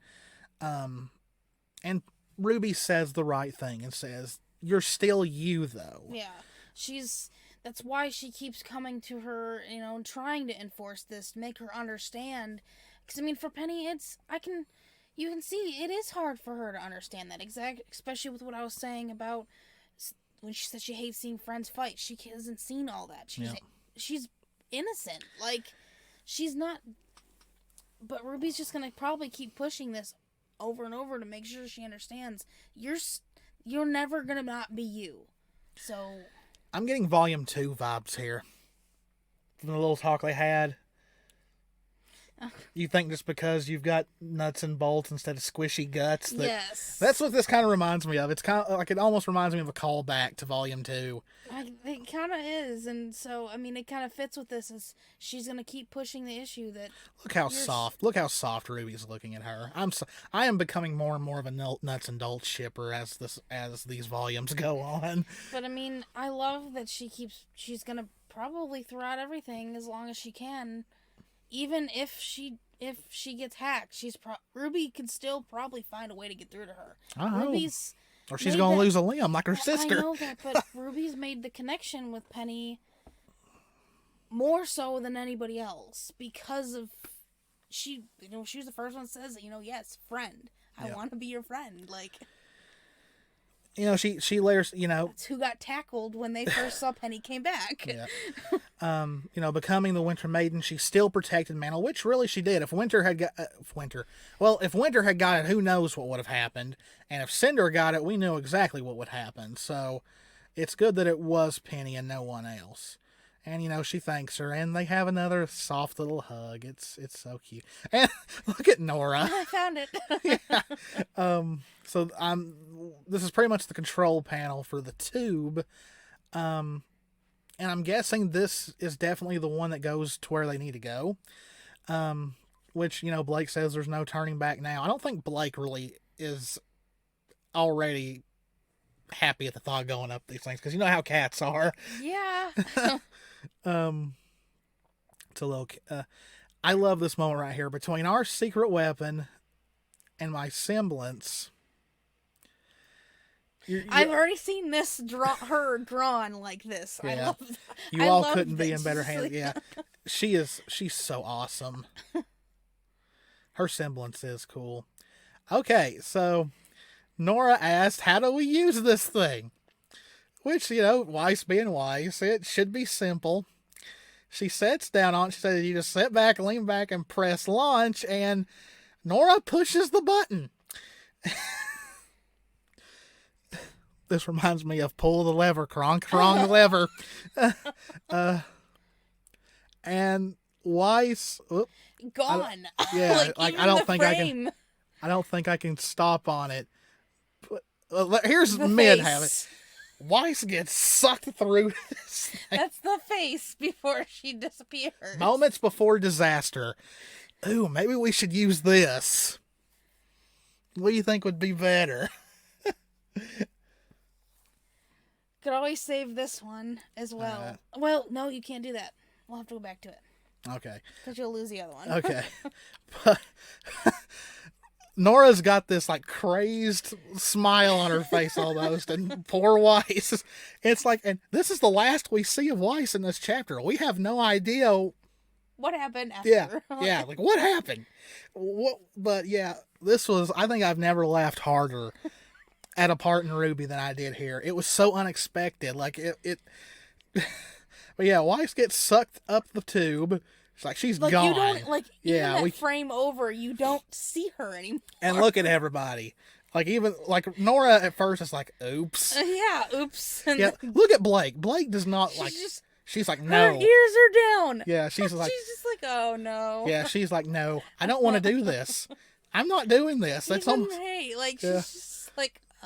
And Ruby says the right thing and says, you're still you, though. Yeah. That's why she keeps coming to her, and trying to enforce this, to make her understand. Because, I mean, for Penny, you can see it is hard for her to understand that, especially with what I was saying about when she said she hates seeing friends fight. She hasn't seen all that. She's innocent. Like, she's not. But Ruby's just going to probably keep pushing this over and over to make sure she understands. You're never going to not be you. So I'm getting volume 2 vibes here. From the little talk they had. You think just because you've got nuts and bolts instead of squishy guts? Yes. That's what this kind of reminds me of. It's kind of like, it almost reminds me of a callback to volume 2. It kind of is, and so, I mean, it kind of fits with this, as she's going to keep pushing the issue that... Look how soft Ruby's looking at her. I am becoming more and more of a nuts and bolts shipper as these volumes go on. But, I mean, I love that she's going to probably throw out everything as long as she can, even if she if she gets hacked, Ruby can still probably find a way to get through to her. Ruby's... Or she's going to lose a limb like her sister. I know that, but Ruby's made the connection with Penny more so than anybody else because of she was the first one that says, yes, friend. I want to be your friend. Like, she layers, That's who got tackled when they first saw Penny came back. Yeah. Becoming the Winter Maiden, she still protected Mantle, which really she did. If Winter had got if Winter had got it, who knows what would have happened? And if Cinder got it, we knew exactly what would happen. So it's good that it was Penny and no one else. And she thanks her, and they have another soft little hug. It's so cute. And look at Nora. I found it. Yeah. So this is pretty much the control panel for the tube. And I'm guessing this is definitely the one that goes to where they need to go. Which, Blake says there's no turning back now. I don't think Blake really is already happy at the thought of going up these things, because you know how cats are. Yeah. It's a little... I love this moment right here. Between our secret weapon and my semblance... I've already seen this her drawn like this. Yeah. I love that. You all couldn't be in better hands. Yeah. She's so awesome. Her semblance is cool. Okay, so Nora asked, how do we use this thing? Which, Weiss being Weiss, it should be simple. She sits down on it. She says, you just sit back, lean back, and press launch, and Nora pushes the button. This reminds me of pull the lever, Kronk, wrong lever. And Weiss... Gone. Yeah, I don't think I can stop on it. But, here's mid have it. Weiss gets sucked through this thing. That's the face before she disappears. Moments before disaster. Ooh, maybe we should use this. What do you think would be better? Could always save this one as well. Well, no, you can't do that. We'll have to go back to it. Okay. Because you'll lose the other one. Okay. But Nora's got this crazed smile on her face almost, and poor Weiss. It's and this is the last we see of Weiss in this chapter. We have no idea what happened after. Yeah. What happened? But yeah, this was, I think I've never laughed harder at a part in RWBY than I did here. It was so unexpected. But yeah, Weiss gets sucked up the tube. It's she's gone. You don't, even that frame over, you don't see her anymore. And look at everybody. Nora at first is oops. Yeah, oops. And yeah, look at Blake. Blake does not she's no. Her ears are down. Yeah, she's she's just oh no. Yeah, she's no, I don't want to do this. I'm not doing this. That's almost... Hey, she's just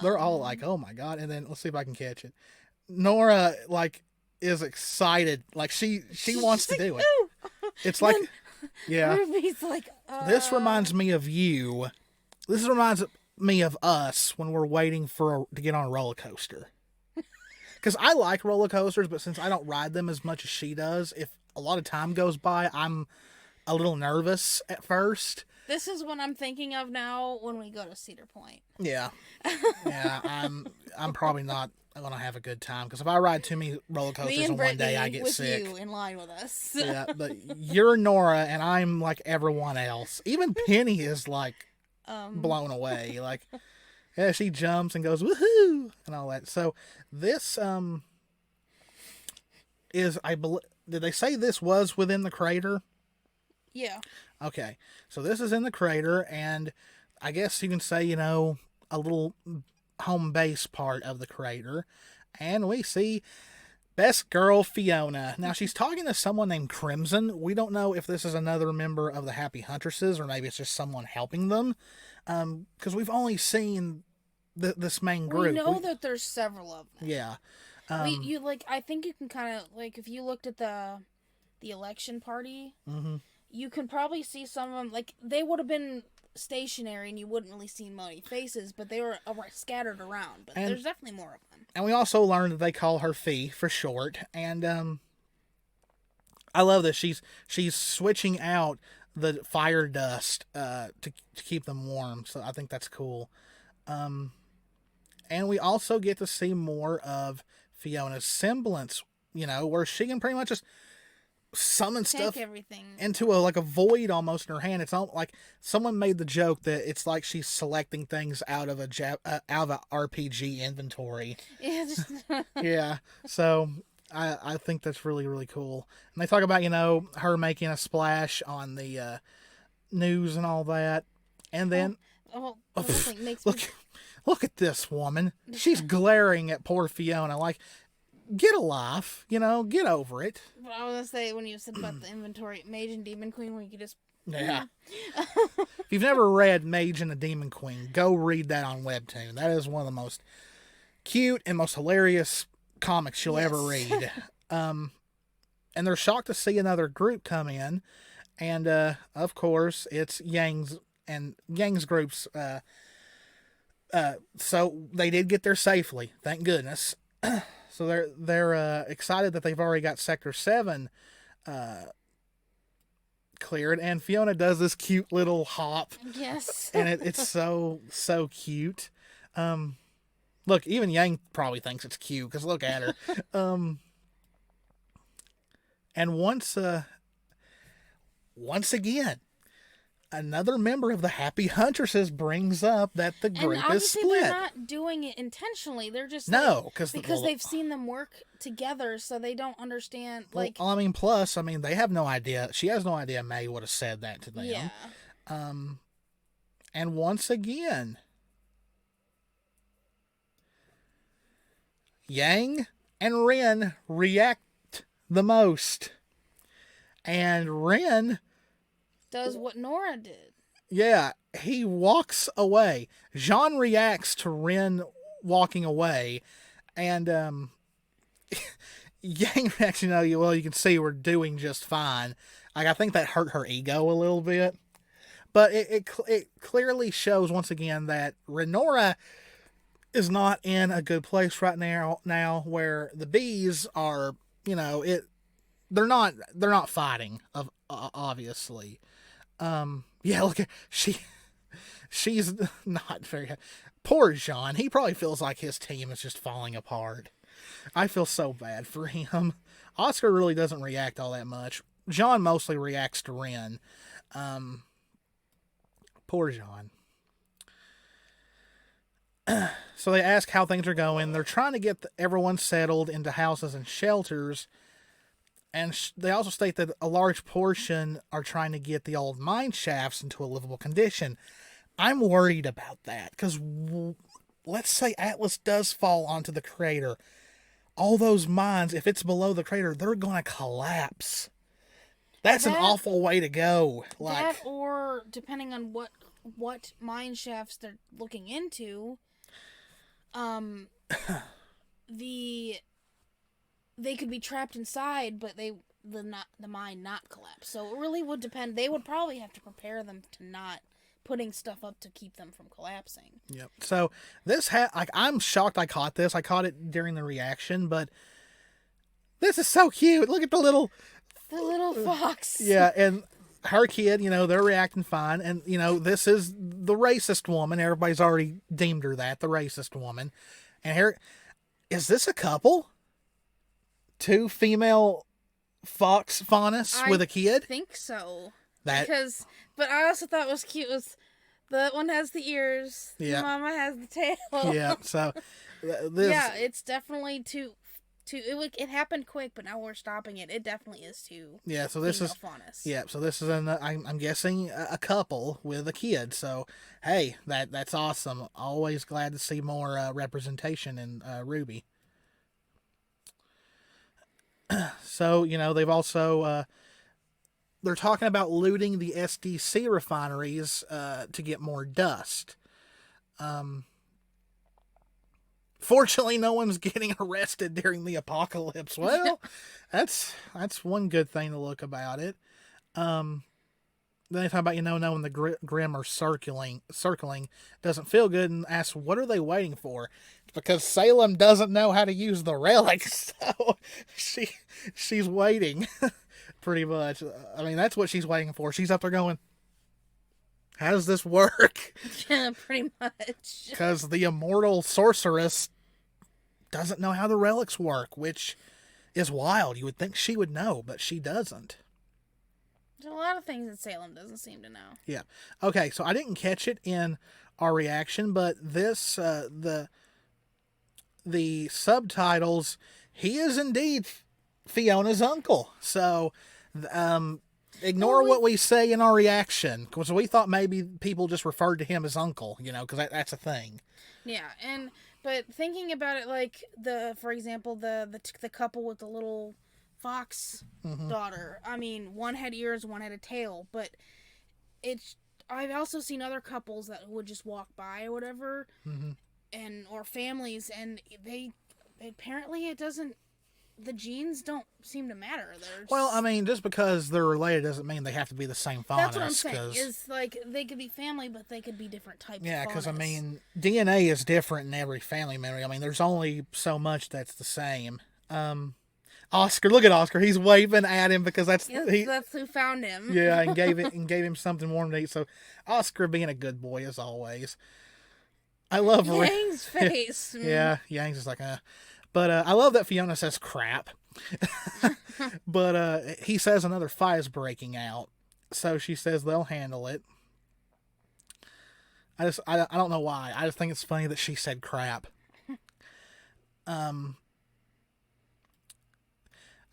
They're all oh my God. And then let's see if I can catch it. Nora, is excited. She wants to do it. Ooh. It's yeah. Ruby's This reminds me of you. This reminds me of us when we're waiting to get on a roller coaster. Because I like roller coasters, but since I don't ride them as much as she does, if a lot of time goes by, I'm a little nervous at first. This is what I'm thinking of now when we go to Cedar Point. Yeah. Yeah, I'm probably not going to have a good time, because if I ride too many roller coasters in one day, I get sick. You in line with us. Yeah, but you're Nora, and I'm like everyone else. Even Penny is blown away. Yeah, she jumps and goes woohoo and all that. So this is, I believe, did they say this was within the crater? Yeah. Okay, so this is in the crater, and I guess you can say, a little home base part of the crater, and we see best girl Fiona. Now she's talking to someone named Crimson. We don't know if this is another member of the Happy Huntresses, or maybe it's just someone helping them, because we've only seen this main group. We know that there's several of them. Yeah. I think you can kind of, if you looked at the election party, you can probably see some of them, they would have been stationary and you wouldn't really see many faces, but they were scattered around. But there's definitely more of them. And we also learned that they call her Fee for short. And I love this. She's switching out the fire dust to keep them warm. So I think that's cool. And we also get to see more of Fiona's semblance, where she can pretty much just summon stuff everything into a void almost in her hand. It's not like someone made the joke that it's like she's selecting things out of a RPG inventory. Yeah, just yeah. So I think that's really, really cool. And they talk about her making a splash on the news and all that, and then look at this woman. She's glaring at poor Fiona like, get a life, get over it. But I was going to say, when you said about the inventory, Mage and Demon Queen, where you could just... Yeah. If you've never read Mage and the Demon Queen, go read that on Webtoon. That is one of the most cute and most hilarious comics you'll ever read. And they're shocked to see another group come in. And, of course, it's Yang's group's... so they did get there safely, thank goodness. So they're excited that they've already got Sector 7 cleared, and Fiona does this cute little hop. Yes. And it's so cute. Look, even Yang probably thinks it's cute, because look at her. And once again, another member of the Happy Huntresses brings up that the group is split. They're not doing it intentionally. They're just because they've seen them work together, so they don't understand. Plus, they have no idea. She has no idea May would have said that to them. Yeah. And once again, Yang and Ren react the most, and Ren does what Nora did. Yeah, he walks away. Jean reacts to Ren walking away, and Yang reacts, you can see we're doing just fine. I think that hurt her ego a little bit. But it clearly shows once again that Renora is not in a good place right now where the bees are, they're not fighting, obviously. Look at she's not very poor Jean. He probably feels like his team is just falling apart. I feel so bad for him. Oscar really doesn't react all that much. Jean mostly reacts to Ren. Poor Jean. So they ask how things are going. They're trying to get everyone settled into houses and shelters. And they also state that a large portion are trying to get the old mine shafts into a livable condition. I'm worried about that, because let's say Atlas does fall onto the crater. All those mines, if it's below the crater, they're going to collapse. That's an awful way to go. That, or depending on what mine shafts they're looking into, they could be trapped inside, but the mine not collapse. So it really would depend. They would probably have to prepare them to not putting stuff up to keep them from collapsing. Yep. So this I'm shocked I caught this. I caught it during the reaction, but this is so cute. Look at the little fox. Yeah, and her kid, they're reacting fine, and this is the racist woman. Everybody's already deemed her that, the racist woman. And here, is this a couple? Two female faunus with a kid? I think so. But I also thought was cute was the one has the ears, the mama has the tail. Yeah, so it's definitely two. It happened quick, but now we're stopping it. It definitely is two. Yeah, so this is faunus. Yeah, so this is I'm guessing a couple with a kid. So hey, that's awesome. Always glad to see more representation in RWBY. So, they've also, they're talking about looting the SDC refineries to get more dust. Fortunately, no one's getting arrested during the apocalypse. Well, that's one good thing to look about it. Then they talk about, knowing the Grimm are circling doesn't feel good, and ask, what are they waiting for? Because Salem doesn't know how to use the relics, so she's waiting Pretty much. I mean, that's what she's waiting for. She's up there going, how does this work? Yeah, pretty much. Because the immortal sorceress doesn't know how the relics work, which is wild. You would think she would know, but she doesn't. There's a lot of things that Salem doesn't seem to know. Yeah. Okay, so I didn't catch it in our reaction, but this, the subtitles, he is indeed Fiona's uncle. So, ignore what we say in our reaction, because we thought maybe people just referred to him as uncle, because that's a thing. Yeah, but thinking about it, like for example, the couple with the little fox daughter. I mean, one had ears, one had a tail, but I've also seen other couples that would just walk by or whatever, or families, and they apparently it doesn't. The genes don't seem to matter. Well, I mean, just because they're related doesn't mean they have to be the same faunus. That's what I'm saying. Is like they could be family, but they could be different types. Yeah, because I faunus. mean, DNA is different in every family member. I mean, there's only so much that's the same. Oscar, look at Oscar. He's waving at him because that's who found him. Yeah, and gave him something warm to eat. So Oscar being a good boy as always. I love Yang's face. Yeah, Yang's just like, But I love that Fiona says crap. But he says another fight is breaking out. So she says they'll handle it. I don't know why. I just think it's funny that she said crap.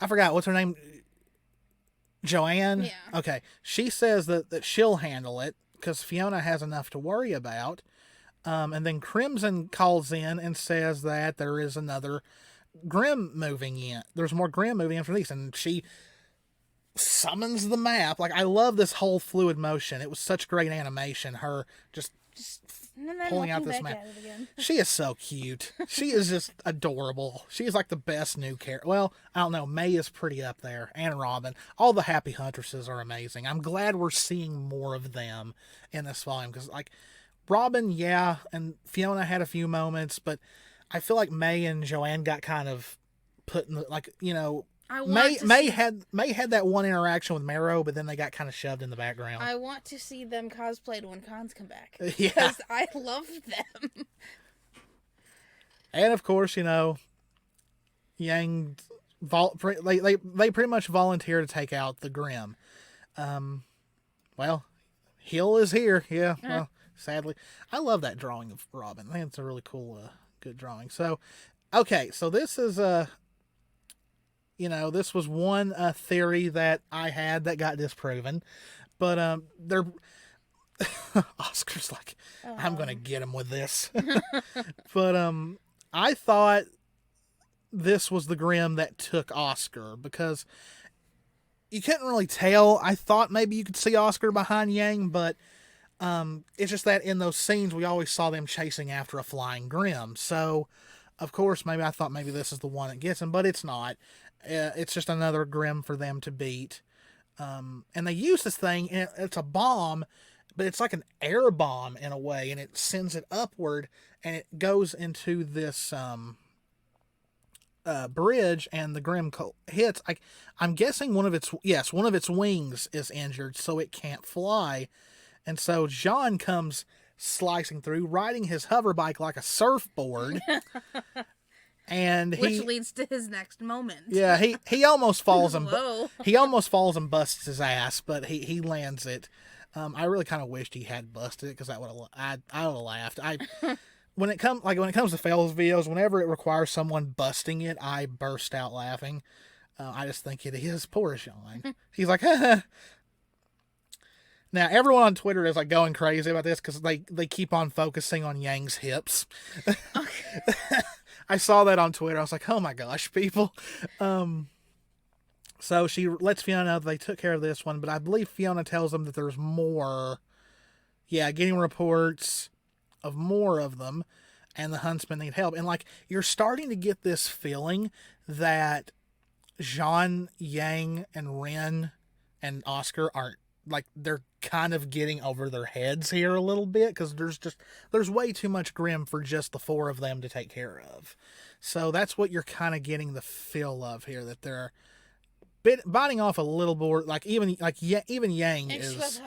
I forgot, what's her name? Joanne? Yeah. Okay. She says that she'll handle it because Fiona has enough to worry about. And then Crimson calls in and says that there is another Grimm moving in. There's more Grimm moving in from these. And she summons the map. Like, I love this whole fluid motion. It was such great animation. Her just pulling out this map. She is so cute. She is just adorable. She is like the best new character. Well, I don't know. May is pretty up there. And Robin. All the Happy Huntresses are amazing. I'm glad we're seeing more of them in this volume. Because, like, Robin, yeah, and Fiona had a few moments, but I feel like May and Joanne got kind of put in the, like, May had that one interaction with Marrow, but then they got kind of shoved in the background. I want to see them cosplayed when cons come back. Yeah. Because I love them. And of course, Yang, they pretty much volunteer to take out the Grimm. Well, Hill is here. Yeah, well, sadly. I love that drawing of Robin. I think it's a really cool, good drawing. So, okay, so this is this was one theory that I had that got disproven, but they're Oscar's like, I'm gonna get him with this. But I thought this was the Grimm that took Oscar because you couldn't really tell. I thought maybe you could see Oscar behind Yang, but it's just that in those scenes we always saw them chasing after a flying Grimm. So, of course, maybe I thought maybe this is the one that gets him, but it's not. It's just another Grimm for them to beat. And they use this thing, and it's a bomb, but it's like an air bomb in a way, and it sends it upward, and it goes into this bridge, and the Grimm hits. I'm guessing one of its wings is injured, so it can't fly. And so Jean comes slicing through, riding his hover bike like a surfboard. And which leads to his next moment. Yeah, he almost falls and Whoa. He almost falls and busts his ass, but he lands it. I really kind of wished he had busted it because I would have laughed. When it comes to fails videos, whenever it requires someone busting it, I burst out laughing. I just think it is poor Sean. He's like, Now, everyone on Twitter is like going crazy about this because they keep on focusing on Yang's hips. Okay. I saw that on Twitter. I was like, oh my gosh, people. So she lets Fiona know that they took care of this one, but I believe Fiona tells them that there's more. Yeah, getting reports of more of them, and the huntsmen need help. And like, you're starting to get this feeling that Jean, Yang, and Ren and Oscar are like, they're kind of getting over their heads here a little bit because there's way too much Grimm for just the four of them to take care of. So that's what you're kind of getting the feel of here, that they're biting off a little more. Like even Yang And is. she goes,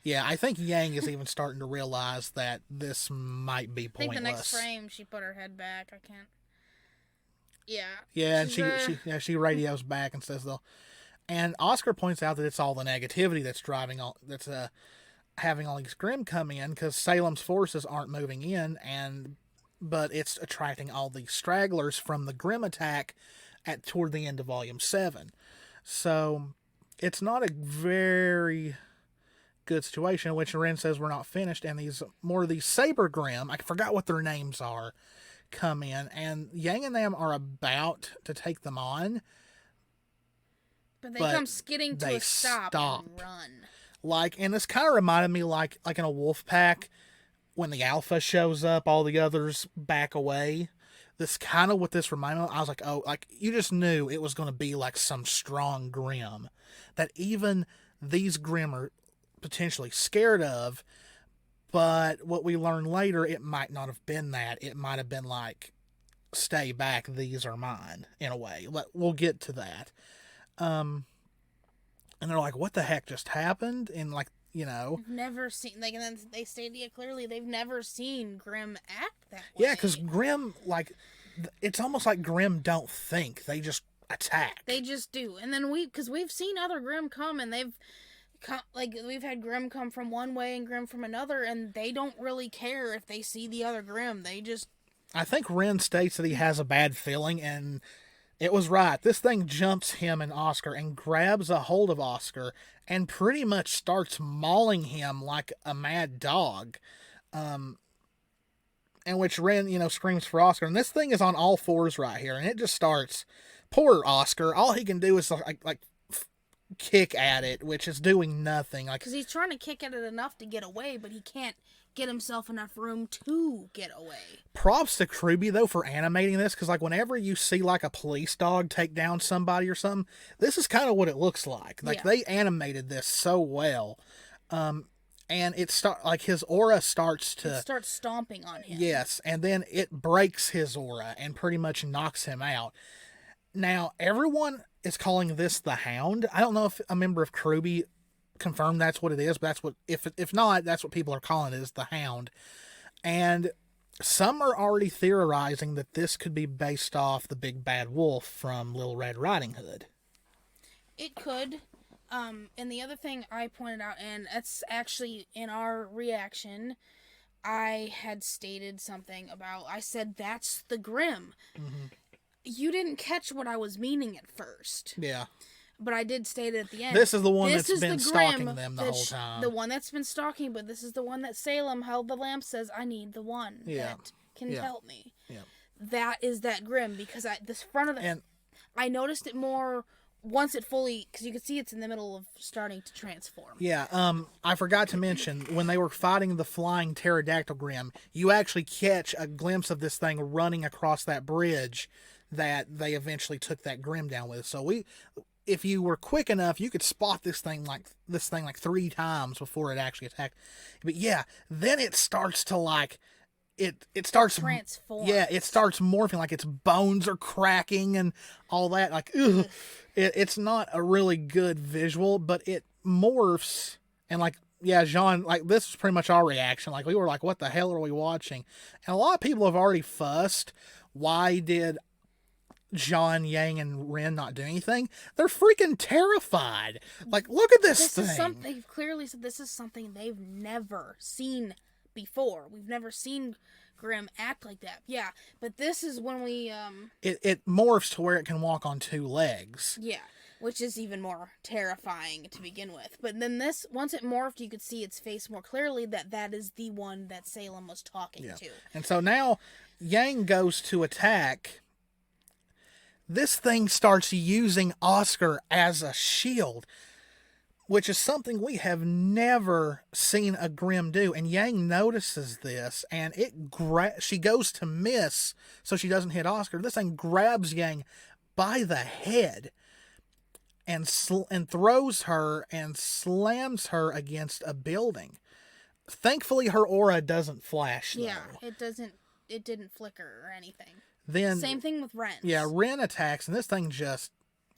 Yeah, I think Yang is even starting to realize that this might be I pointless. think the next frame she put her head back. I can't. Yeah. Yeah, and she radios back and says though, and Oscar points out that it's all the negativity that's having all these Grimm come in because Salem's forces aren't moving in, but it's attracting all these stragglers from the Grimm attack toward the end of Volume 7. So it's not a very good situation, which Ren says we're not finished, and these Saber Grimm, I forgot what their names are, come in, and Yang and them are about to take them on. But they come skidding to a stop and run. Like, and this kind of reminded me like in a wolf pack, when the alpha shows up, all the others back away. This kind of what this reminded me of. I was like, oh, like you just knew it was going to be like some strong Grimm that even these Grimm are potentially scared of. But what we learn later, it might not have been that. It might have been like, stay back, these are mine, in a way. We'll get to that. And they're like, what the heck just happened? And like, you know. I've never seen, like, and then they stated it clearly, they've never seen Grimm act that way. Yeah, because Grimm, like, it's almost like Grimm don't think. They just attack. They just do. And then because we've seen other Grimm come, and they've come, like, we've had Grimm come from one way and Grimm from another, and they don't really care if they see the other Grimm. They just... I think Ren states that he has a bad feeling, and it was right. This thing jumps him and Oscar and grabs a hold of Oscar and pretty much starts mauling him like a mad dog. In which Ren, screams for Oscar. And this thing is on all fours right here. And it just starts. Poor Oscar. All he can do is like kick at it, which is doing nothing. Like, because he's trying to kick at it enough to get away, but he can't get himself enough room to get away. Props to RWBY though for animating this, because like whenever you see like a police dog take down somebody or something, this is kind of what it looks like. Like they animated this so well, and like his aura starts stomping on him. Yes, and then it breaks his aura and pretty much knocks him out. Now everyone is calling this the Hound. I don't know if a member of RWBY confirm that's what it is, but that's what, if not, that's what people are calling it, is the Hound. And some are already theorizing that this could be based off the big bad wolf from Little Red Riding Hood. It could. And the other thing I pointed out, and that's actually in our reaction, I had stated something about, I said that's the Grimm. Mm-hmm. You didn't catch what I was meaning at first. Yeah. But I did state it at the end. This is the one that's been stalking them the whole time. The one that's been stalking, but this is the one that Salem held the lamp, says, I need the one that can help me. Yeah. That is that Grimm, because this front of the... I noticed it more once it fully... Because you can see it's in the middle of starting to transform. Yeah, I forgot to mention, when they were fighting the flying pterodactyl Grimm, you actually catch a glimpse of this thing running across that bridge that they eventually took that Grimm down with. So if you were quick enough, you could spot this thing like 3 times before it actually attacked. But yeah, then it starts to like, it starts transform. Yeah, it starts morphing, like its bones are cracking and all that. Like, ugh, it's not a really good visual, but it morphs. And like, yeah, Jean, like this was pretty much our reaction. Like we were like, what the hell are we watching? And a lot of people have already fussed. Why did John, Yang, and Ren not do anything? They're freaking terrified. Like, look at this thing. They've clearly said this is something they've never seen before. We've never seen Grimm act like that. Yeah, but this is when we... It morphs to where it can walk on 2 legs. Yeah, which is even more terrifying to begin with. But then this, once it morphed, you could see its face more clearly, that is the one that Salem was talking to. And so now Yang goes to attack. This thing starts using Oscar as a shield, which is something we have never seen a Grimm do. And Yang notices this, and she goes to miss so she doesn't hit Oscar. This thing grabs Yang by the head and throws her and slams her against a building. Thankfully, her aura doesn't flash, though. Yeah, it didn't flicker or anything. Then same thing with Ren. Yeah, Ren attacks, and this thing just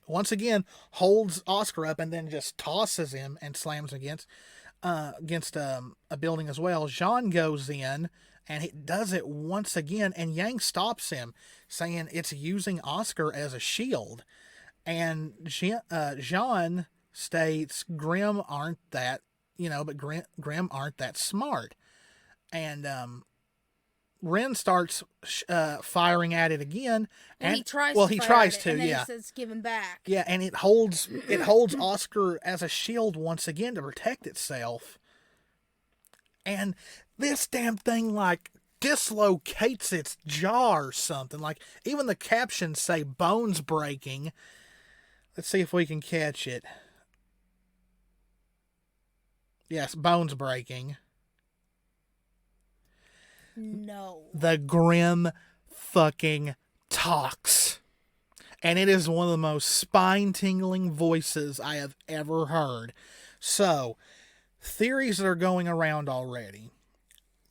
once again holds Oscar up and then just tosses him and slams against a building as well. Jean goes in and he does it once again, and Yang stops him, saying it's using Oscar as a shield. And Jean states Grimm aren't that, but Grimm aren't that smart. And Ren starts firing at it again, and he tries. Well, to he fire tries at it, to, and then yeah. He says, "Give him back." Yeah, and it holds Oscar as a shield once again to protect itself. And this damn thing dislocates its jaw or something. Even the captions say bones breaking. Let's see if we can catch it. Yes, bones breaking. No. The Grimm fucking talks. And it is one of the most spine-tingling voices I have ever heard. So, theories that are going around already.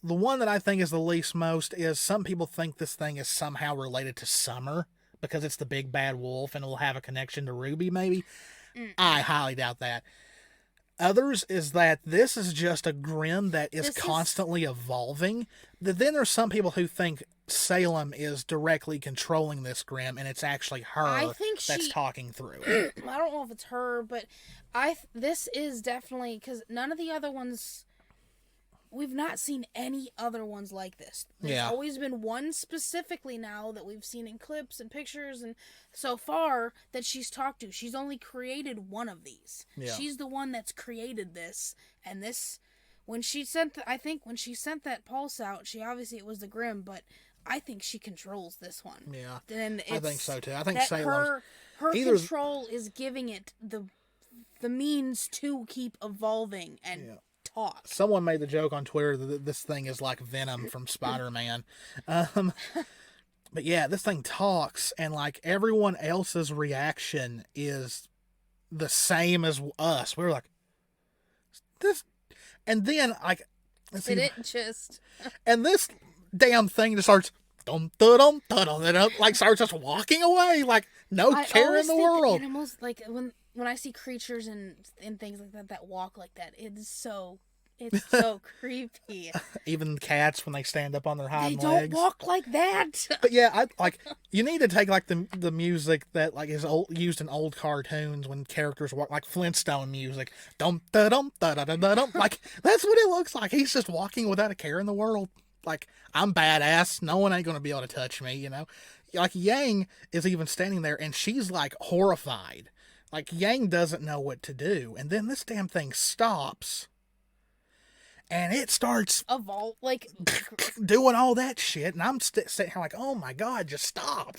The one that I think is the least most is some people think this thing is somehow related to Summer because it's the big bad wolf and it'll have a connection to Ruby, maybe. I highly doubt that. Others is that this is just a Grimm that is constantly evolving. Then there's some people who think Salem is directly controlling this Grimm, and it's actually her that's talking through it. I don't know if it's her, but this is definitely, because none of the other ones, we've not seen any other ones like this. There's always been one specifically now that we've seen in clips and pictures and so far that she's talked to. She's only created one of these. Yeah. She's the one that's created this. And this, when she sent that pulse out, it was the Grimm, but I think she controls this one. Yeah, I think so too. I think her control is giving it the means to keep evolving and talk. Someone made the joke on Twitter that this thing is like Venom from Spider-Man. But yeah, this thing talks, and everyone else's reaction is the same as us. We were like, this, and then and this damn thing just starts starts just walking away, no care in the world. Animals, when I see creatures and things like that walk like that, it's so creepy. Even cats, when they stand up on their hind legs, they don't walk like that. But yeah, you need to take the music that is used in old cartoons when characters walk, like Flintstone music. Dum da dum da da da da dum. That's what it looks like. He's just walking without a care in the world. I'm badass. No one ain't gonna be able to touch me. Yang is even standing there, and she's horrified. Yang doesn't know what to do, and then this damn thing stops. And it starts doing all that shit, and I'm sitting here oh my god, just stop!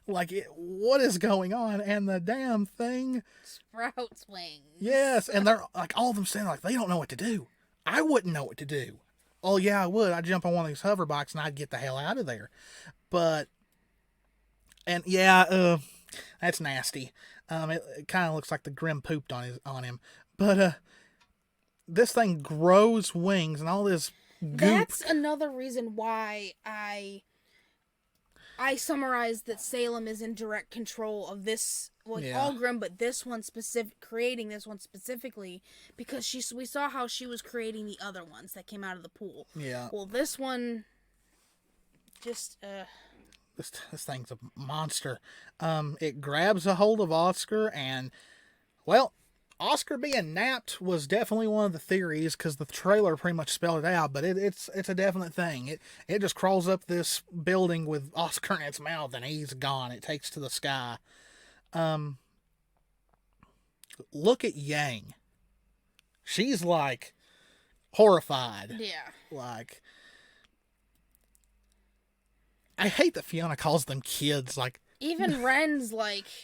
What is going on? And the damn thing sprouts wings. Yes, and they're all of them saying they don't know what to do. I wouldn't know what to do. Oh yeah, I would. I'd jump on one of these hover bikes and I'd get the hell out of there. That's nasty. It kind of looks like the Grimm pooped on him, but this thing grows wings and all this goop. That's another reason why I summarized that Salem is in direct control of this, all Grimm, but this one creating this one specifically, because we saw how she was creating the other ones that came out of the pool. Yeah. Well, this one just This thing's a monster. It grabs a hold of Oscar, and Oscar being napped was definitely one of the theories because the trailer pretty much spelled it out, but it's a definite thing. It just crawls up this building with Oscar in its mouth and he's gone. It takes to the sky. Look at Yang. She's horrified. Yeah. I hate that Fiona calls them kids. Even Ren's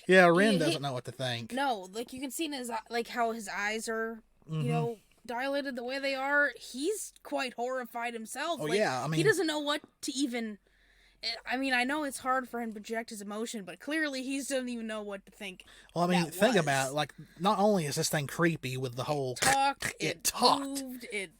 yeah, Ren doesn't know what to think. No, you can see in his how his eyes are, dilated the way they are. He's quite horrified himself. Oh yeah, he doesn't know what to even. I know it's hard for him to project his emotion, but clearly he doesn't even know what to think. Well, think about it. Not only is this thing creepy with the whole it talked, moved, it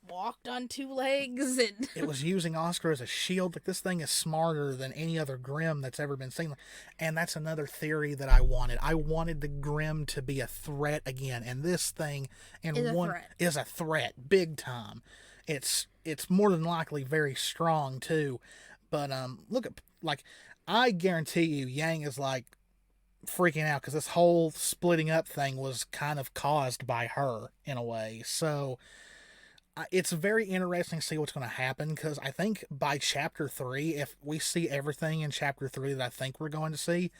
walked on 2 legs, and it was using Oscar as a shield. Like, this thing is smarter than any other Grimm that's ever been seen. And that's another theory that I wanted. I wanted the Grimm to be a threat again, and this thing is a threat, big time. It's more than likely very strong too. But look at, like, I guarantee you, Yang is like freaking out because this whole splitting up thing was kind of caused by her in a way. So it's very interesting to see what's going to happen, because I think by chapter 3, if we see everything in chapter 3 that I think we're going to see,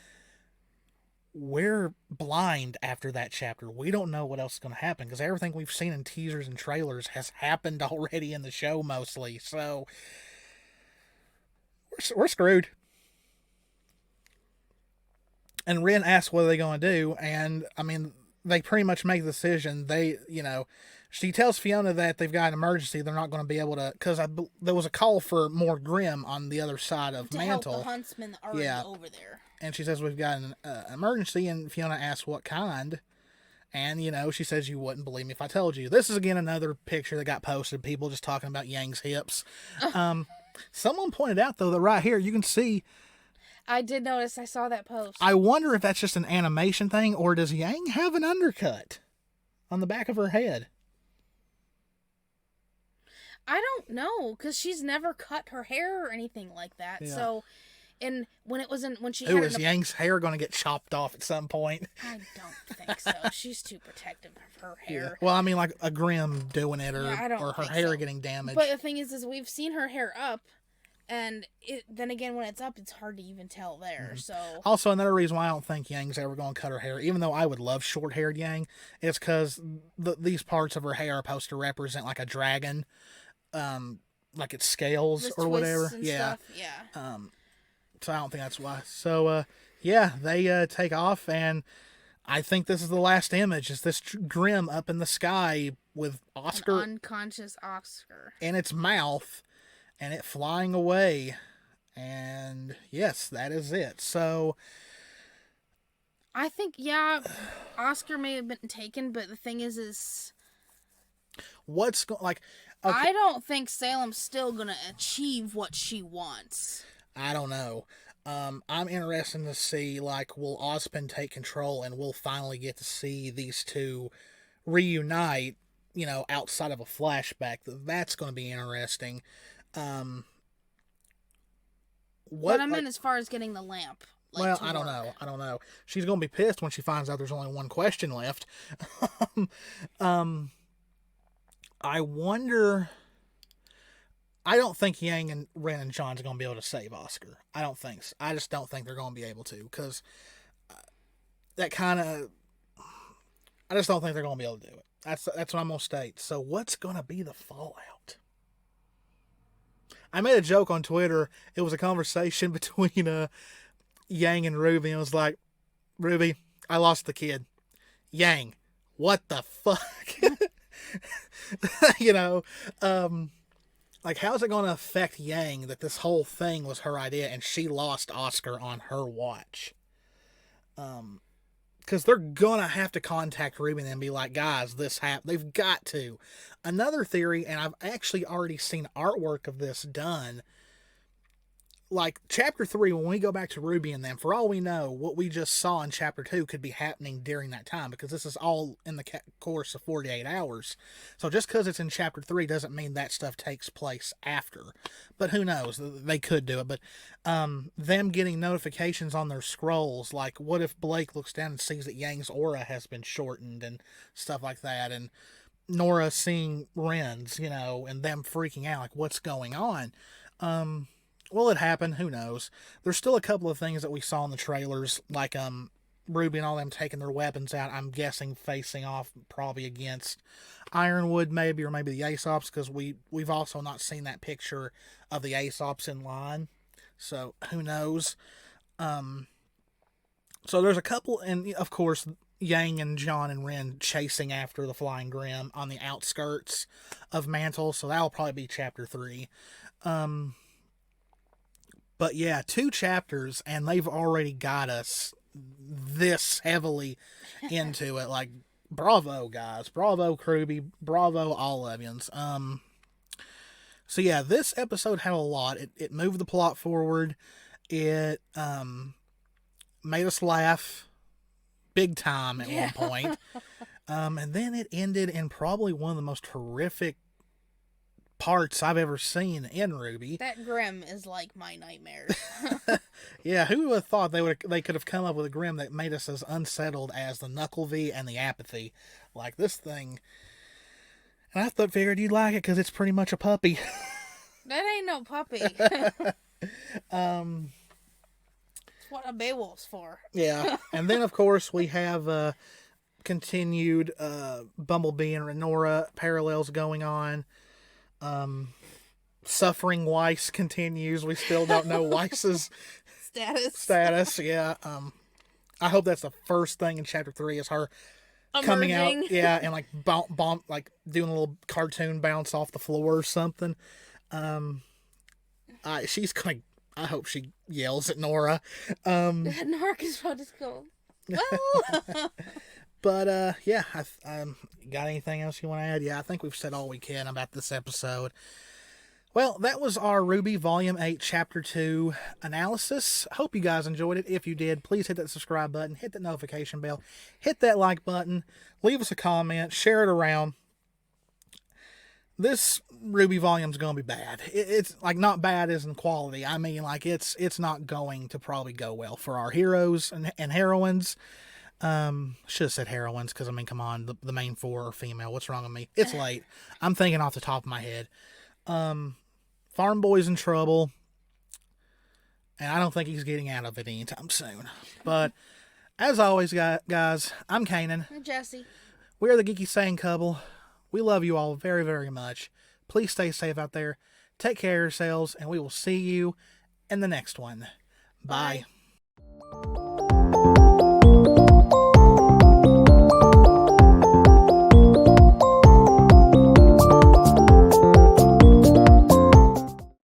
we're blind after that chapter. We don't know what else is going to happen, because everything we've seen in teasers and trailers has happened already in the show mostly. So we're screwed. And Ren asks what are they going to do, and I mean, they pretty much make the decision. She tells Fiona that they've got an emergency. They're not going to be able to, because there was a call for more Grimm on the other side of Mantle. Help the huntsman already over there. And she says, we've got an emergency, and Fiona asks what kind. And, she says, you wouldn't believe me if I told you. This is, again, another picture that got posted. People just talking about Yang's hips. Someone pointed out, though, that right here, you can see... I did notice. I saw that post. I wonder if that's just an animation thing, or does Yang have an undercut on the back of her head? I don't know, because she's never cut her hair or anything like that. Yeah. So, and when she had... Is Yang's hair going to get chopped off at some point? I don't think so. She's too protective of her hair. Yeah. Well, I mean, like a Grimm doing it, or her hair getting damaged. But the thing is we've seen her hair up, and then again, when it's up, it's hard to even tell there. So also, another reason why I don't think Yang's ever going to cut her hair, even though I would love short-haired Yang, is because these parts of her hair are supposed to represent like a dragon, like its scales or whatever. Yeah. Stuff. Yeah. So I don't think that's why. So they take off, and I think this is the last image. Is this Grimm up in the sky with Oscar, an unconscious Oscar, in its mouth, and it flying away. And yes, that is it. So I think, Oscar may have been taken, but the thing is what's going, like, okay. I don't think Salem's still gonna achieve what she wants. I don't know. I'm interested to see, like, will Ozpin take control, and we'll finally get to see these two reunite, outside of a flashback. That's going to be interesting. What I meant, as far as getting the lamp. I don't know. She's going to be pissed when she finds out there's only one question left. I wonder... I don't think Yang and Ren and John's are going to be able to save Oscar. I don't think so. I just don't think they're going to be able to, because that kind of... I just don't think they're going to be able to do it. That's what I'm going to state. So what's going to be the fallout? I made a joke on Twitter. It was a conversation between Yang and Ruby. And it was like, Ruby, I lost the kid. Yang, what the fuck? Like, how's it going to affect Yang that this whole thing was her idea and she lost Oscar on her watch? Because they're going to have to contact Ruby and be like, guys, this happened. They've got to. Another theory, and I've actually already seen artwork of this done, like, Chapter 3, when we go back to Ruby and them, for all we know, what we just saw in Chapter 2 could be happening during that time, because this is all in the course of 48 hours. So just because it's in Chapter 3 doesn't mean that stuff takes place after. But who knows? They could do it. But them getting notifications on their scrolls, like, what if Blake looks down and sees that Yang's aura has been shortened and stuff like that, and Nora seeing Ren's, and them freaking out, like, what's going on? Will it happen? Who knows? There's still a couple of things that we saw in the trailers, like Ruby and all them taking their weapons out. I'm guessing facing off probably against Ironwood, maybe, or maybe the Aesops, because we've also not seen that picture of the Aesops in line. So who knows? So there's a couple, and of course Yang and John and Ren chasing after the Flying Grimm on the outskirts of Mantle. So that'll probably be Chapter 3. But yeah, 2 chapters, and they've already got us this heavily into it. Like, bravo, guys. Bravo, Ruby. Bravo, all of yous. So yeah, this episode had a lot. It moved the plot forward. It made us laugh big time at one point. And then it ended in probably one of the most horrific parts I've ever seen in RWBY. That Grimm is like my nightmares. Yeah, who would have thought they could have come up with a Grimm that made us as unsettled as the Knucklevy and the Apathy. Like this thing. And I figured you'd like it because it's pretty much a puppy. That ain't no puppy. It's what a Beowulf's for. Yeah, and then of course we have continued Bumblebee and Renora parallels going on. Suffering Weiss continues. We still don't know Weiss's status. Yeah. I hope that's the first thing in chapter 3 is her coming out. Yeah, and like bomb, like doing a little cartoon bounce off the floor or something. She's gonna. I hope she yells at Nora. Nora is about to go. Well. But yeah, got anything else you want to add? Yeah, I think we've said all we can about this episode. Well, that was our RWBY Volume 8, Chapter 2 analysis. Hope you guys enjoyed it. If you did, please hit that subscribe button, hit that notification bell, hit that like button, leave us a comment, share it around. This RWBY volume is going to be bad. It's like not bad as in quality. I mean, like it's not going to probably go well for our heroes and heroines. Should have said heroines because I mean, come on, the main 4 are female. What's wrong with me? It's late. I'm thinking off the top of my head. Farm Boy's in trouble, and I don't think he's getting out of it anytime soon. But as always, guys, I'm Kanan. I'm Jessie. We are the Geeky Sane Couple. We love you all very, very much. Please stay safe out there. Take care of yourselves, and we will see you in the next one. Bye.